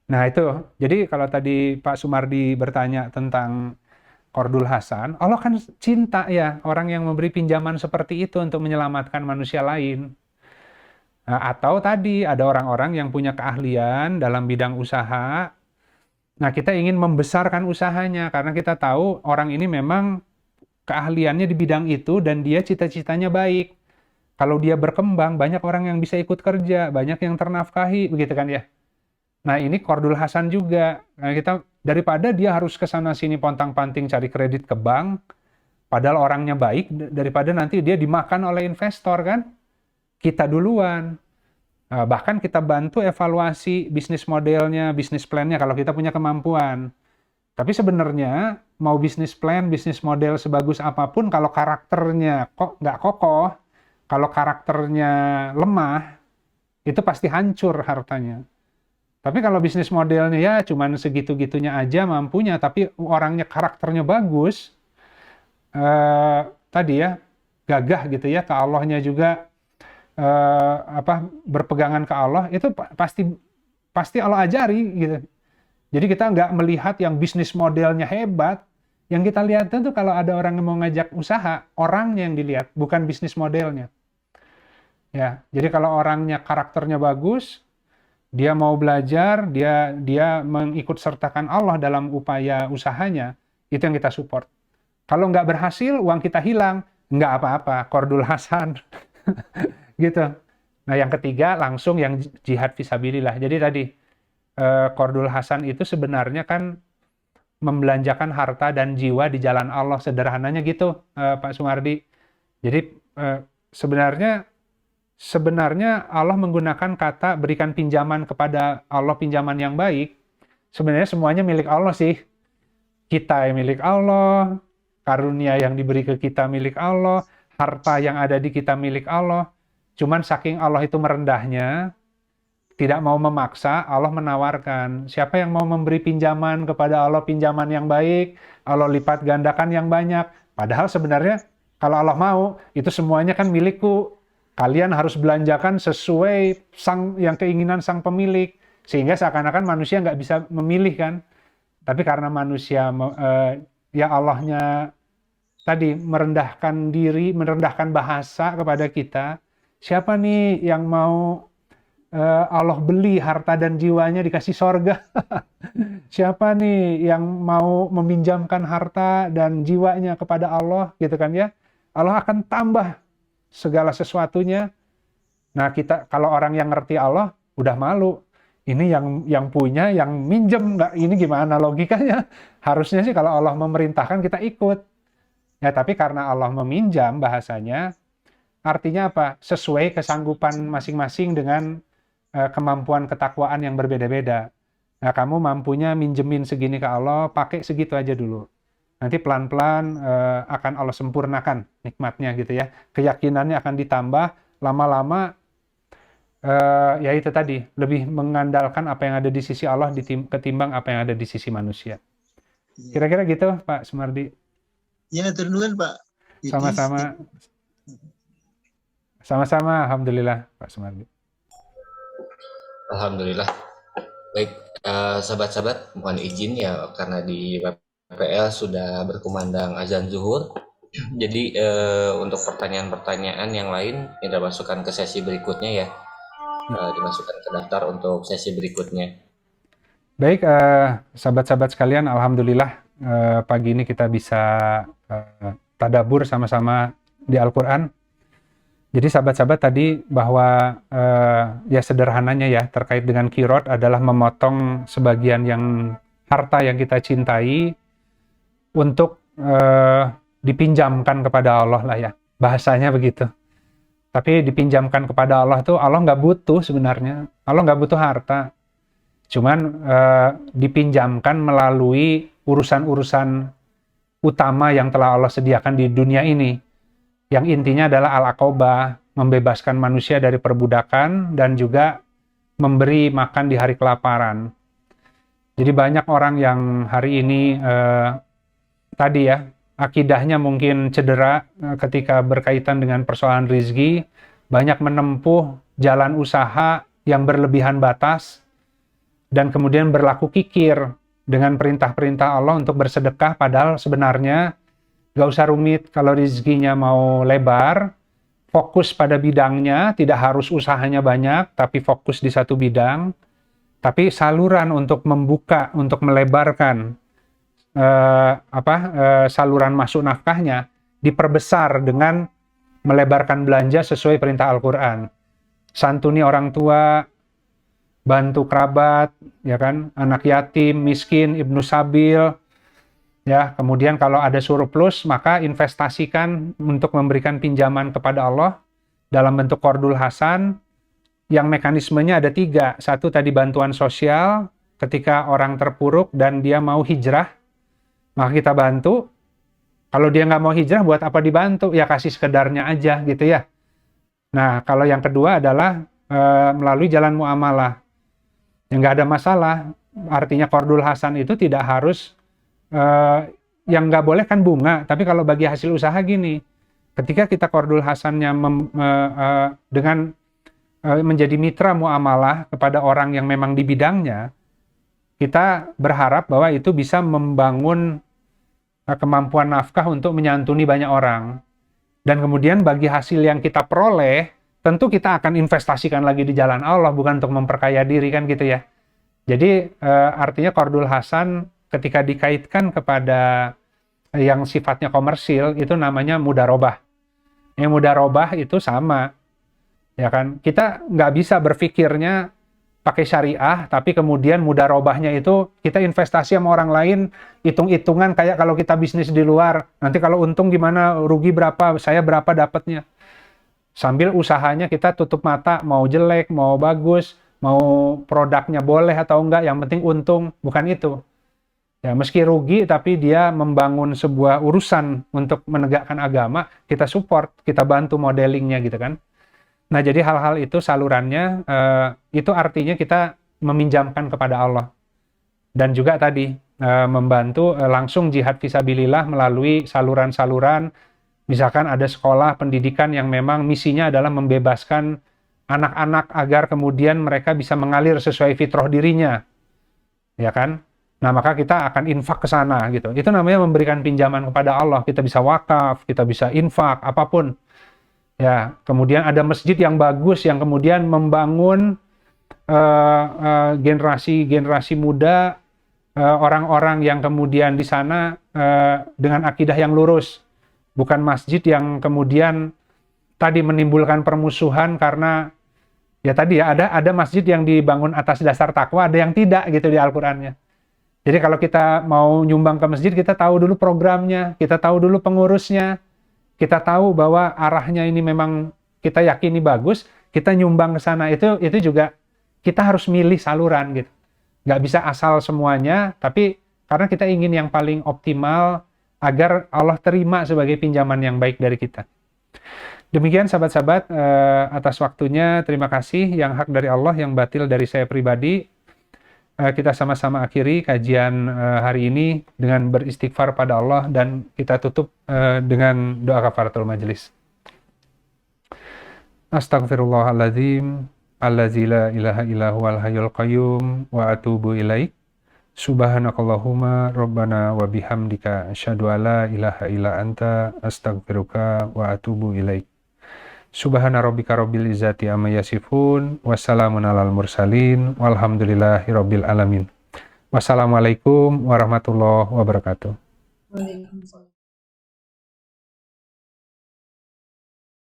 Nah itu, jadi kalau tadi Pak Sumardi bertanya tentang qardul hasan, Allah kan cinta ya orang yang memberi pinjaman seperti itu untuk menyelamatkan manusia lain. Nah, atau tadi ada orang-orang yang punya keahlian dalam bidang usaha, nah kita ingin membesarkan usahanya karena kita tahu orang ini memang keahliannya di bidang itu dan dia cita-citanya baik. Kalau dia berkembang, banyak orang yang bisa ikut kerja, banyak yang ternafkahi, begitu kan ya. Nah ini qardul hasan juga. Nah, kita daripada dia harus ke sana sini pontang-panting cari kredit ke bank, padahal orangnya baik, daripada nanti dia dimakan oleh investor kan, kita duluan. Nah, bahkan kita bantu evaluasi bisnis modelnya, bisnis plannya kalau kita punya kemampuan. Tapi sebenarnya mau bisnis plan, bisnis model sebagus apapun, kalau karakternya kok nggak kokoh, kalau karakternya lemah, itu pasti hancur hartanya. Tapi kalau bisnis modelnya ya cuman segitu-gitunya aja mampunya, tapi orangnya karakternya bagus, tadi ya gagah gitu ya, ke Allahnya juga berpegangan ke Allah, itu pasti Allah ajari gitu. Jadi kita nggak melihat yang bisnis modelnya hebat, yang kita lihat itu kalau ada orang yang mau ngajak usaha, orangnya yang dilihat, bukan bisnis modelnya. Ya, jadi kalau orangnya karakternya bagus, dia mau belajar, dia mengikut sertakan Allah dalam upaya usahanya, itu yang kita support. Kalau nggak berhasil, uang kita hilang. nggak apa-apa, Qardul Hasan. Gitu. Nah, yang ketiga langsung yang jihad fisabilillah. Jadi tadi Qardul Hasan itu sebenarnya kan membelanjakan harta dan jiwa di jalan Allah, sederhananya gitu, Pak Sumardi. Jadi sebenarnya Allah menggunakan kata berikan pinjaman kepada Allah, pinjaman yang baik. Sebenarnya semuanya milik Allah sih. Kita yang milik Allah, karunia yang diberi ke kita milik Allah, harta yang ada di kita milik Allah. Cuman saking Allah itu merendahnya, tidak mau memaksa, Allah menawarkan. Siapa yang mau memberi pinjaman kepada Allah, pinjaman yang baik, Allah lipat gandakan yang banyak. Padahal sebenarnya kalau Allah mau, itu semuanya kan milikku. Kalian harus belanjakan sesuai yang keinginan sang pemilik. Sehingga seakan-akan manusia nggak bisa memilih kan. Tapi karena manusia, ya Allahnya tadi merendahkan diri, merendahkan bahasa kepada kita. Siapa nih yang mau Allah beli harta dan jiwanya dikasih sorga? Siapa nih yang mau meminjamkan harta dan jiwanya kepada Allah, gitu kan ya? Allah akan tambah segala sesuatunya. Nah, kita kalau orang yang ngerti Allah udah malu. Ini yang punya, yang minjem nggak? Ini gimana logikanya? Harusnya sih kalau Allah memerintahkan kita ikut. Ya, tapi karena Allah meminjam bahasanya, artinya apa? Sesuai kesanggupan masing-masing dengan kemampuan ketakwaan yang berbeda-beda. Nah, kamu mampunya minjemin segini ke Allah, pakai segitu aja dulu. Nanti pelan-pelan akan Allah sempurnakan nikmatnya gitu ya. Keyakinannya akan ditambah, lama-lama ya itu tadi, lebih mengandalkan apa yang ada di sisi Allah ketimbang apa yang ada di sisi manusia. Kira-kira gitu, Pak Sumardi. Ya, ternuan Pak. Sama-sama. Sama-sama, alhamdulillah, Pak Sumardi. Alhamdulillah. Baik, sahabat-sahabat, mohon izin ya karena di PPL sudah berkumandang azan zuhur. Jadi untuk pertanyaan-pertanyaan yang lain kita masukkan ke sesi berikutnya ya. Dimasukkan ke daftar untuk sesi berikutnya. Baik, sahabat-sahabat sekalian, alhamdulillah pagi ini kita bisa tadabbur sama-sama di Al-Quran. Jadi sahabat-sahabat tadi bahwa ya sederhananya ya terkait dengan qiraat adalah memotong sebagian yang harta yang kita cintai untuk dipinjamkan kepada Allah lah ya, bahasanya begitu. Tapi dipinjamkan kepada Allah tuh Allah nggak butuh sebenarnya, Allah nggak butuh harta. Cuman dipinjamkan melalui urusan-urusan utama yang telah Allah sediakan di dunia ini. Yang intinya adalah al-aqobah, membebaskan manusia dari perbudakan dan juga memberi makan di hari kelaparan. Jadi banyak orang yang hari ini tadi ya, akidahnya mungkin cedera ketika berkaitan dengan persoalan rizki, banyak menempuh jalan usaha yang berlebihan batas, dan kemudian berlaku kikir dengan perintah-perintah Allah untuk bersedekah, padahal sebenarnya gak usah rumit. Kalau rizkinya mau lebar, fokus pada bidangnya, tidak harus usahanya banyak, tapi fokus di satu bidang. Tapi saluran untuk membuka, untuk melebarkan saluran masuk nafkahnya diperbesar dengan melebarkan belanja sesuai perintah Al-Quran. Santuni orang tua, bantu kerabat, ya kan, anak yatim, miskin, ibnu sabil. Ya, kemudian kalau ada surplus, maka investasikan untuk memberikan pinjaman kepada Allah dalam bentuk Qardul Hasan, yang mekanismenya ada 3. Satu tadi bantuan sosial, ketika orang terpuruk dan dia mau hijrah, maka kita bantu. Kalau dia nggak mau hijrah, buat apa dibantu? Ya kasih sekedarnya aja gitu ya. Nah, kalau yang kedua adalah melalui jalan muamalah. Yang nggak ada masalah, artinya Qardul Hasan itu tidak harus yang nggak boleh kan bunga, tapi kalau bagi hasil usaha gini, ketika kita Qardul Hasannya dengan menjadi mitra muamalah kepada orang yang memang di bidangnya, kita berharap bahwa itu bisa membangun kemampuan nafkah untuk menyantuni banyak orang. Dan kemudian bagi hasil yang kita peroleh, tentu kita akan investasikan lagi di jalan Allah, bukan untuk memperkaya diri kan gitu ya. Jadi artinya Qardul Hasan ketika dikaitkan kepada yang sifatnya komersil, itu namanya mudarobah. Yang mudharabah itu sama, ya kan? Kita nggak bisa berpikirnya pakai syariah, tapi kemudian mudharabahnya itu kita investasi sama orang lain, hitung-hitungan kayak kalau kita bisnis di luar. Nanti kalau untung gimana, rugi berapa, saya berapa dapatnya. Sambil usahanya kita tutup mata, mau jelek, mau bagus, mau produknya boleh atau enggak, yang penting untung, bukan itu. Ya, meski rugi, tapi dia membangun sebuah urusan untuk menegakkan agama, kita support, kita bantu modelingnya gitu kan. Nah, jadi hal-hal itu salurannya, itu artinya kita meminjamkan kepada Allah. Dan juga tadi, membantu langsung jihad fisabilillah melalui saluran-saluran, misalkan ada sekolah pendidikan yang memang misinya adalah membebaskan anak-anak agar kemudian mereka bisa mengalir sesuai fitrah dirinya, ya kan? Nah, maka kita akan infak ke sana gitu. Itu namanya memberikan pinjaman kepada Allah. Kita bisa wakaf, kita bisa infak, apapun. Ya, kemudian ada masjid yang bagus yang kemudian membangun generasi-generasi muda, orang-orang yang kemudian di sana dengan akidah yang lurus. Bukan masjid yang kemudian tadi menimbulkan permusuhan karena ya tadi ya ada masjid yang dibangun atas dasar takwa, ada yang tidak gitu di Al-Qur'annya. Jadi kalau kita mau nyumbang ke masjid, kita tahu dulu programnya, kita tahu dulu pengurusnya, kita tahu bahwa arahnya ini memang kita yakini bagus, kita nyumbang ke sana. Itu juga kita harus milih saluran gitu. Nggak bisa asal semuanya, tapi karena kita ingin yang paling optimal agar Allah terima sebagai pinjaman yang baik dari kita. Demikian sahabat-sahabat, atas waktunya terima kasih. Yang hak dari Allah, yang batil dari saya pribadi. Kita sama-sama akhiri kajian hari ini dengan beristighfar pada Allah, dan kita tutup dengan doa kafaratul majelis. Astaghfirullahaladzim allazi la ilaha illa huwal hayyul qayyum wa atubu ilaik. Subhanakallahumma rabbana wa bihamdika asyhadu alla ilaha illa anta astaghfiruka wa atubu ilaik. Subhana rabbika rabbil izzati amma yasifun, wassalamun alal mursalin, walhamdulillahi rabbil alamin. Wassalamualaikum warahmatullahi wabarakatuh. Waalaikumsalam.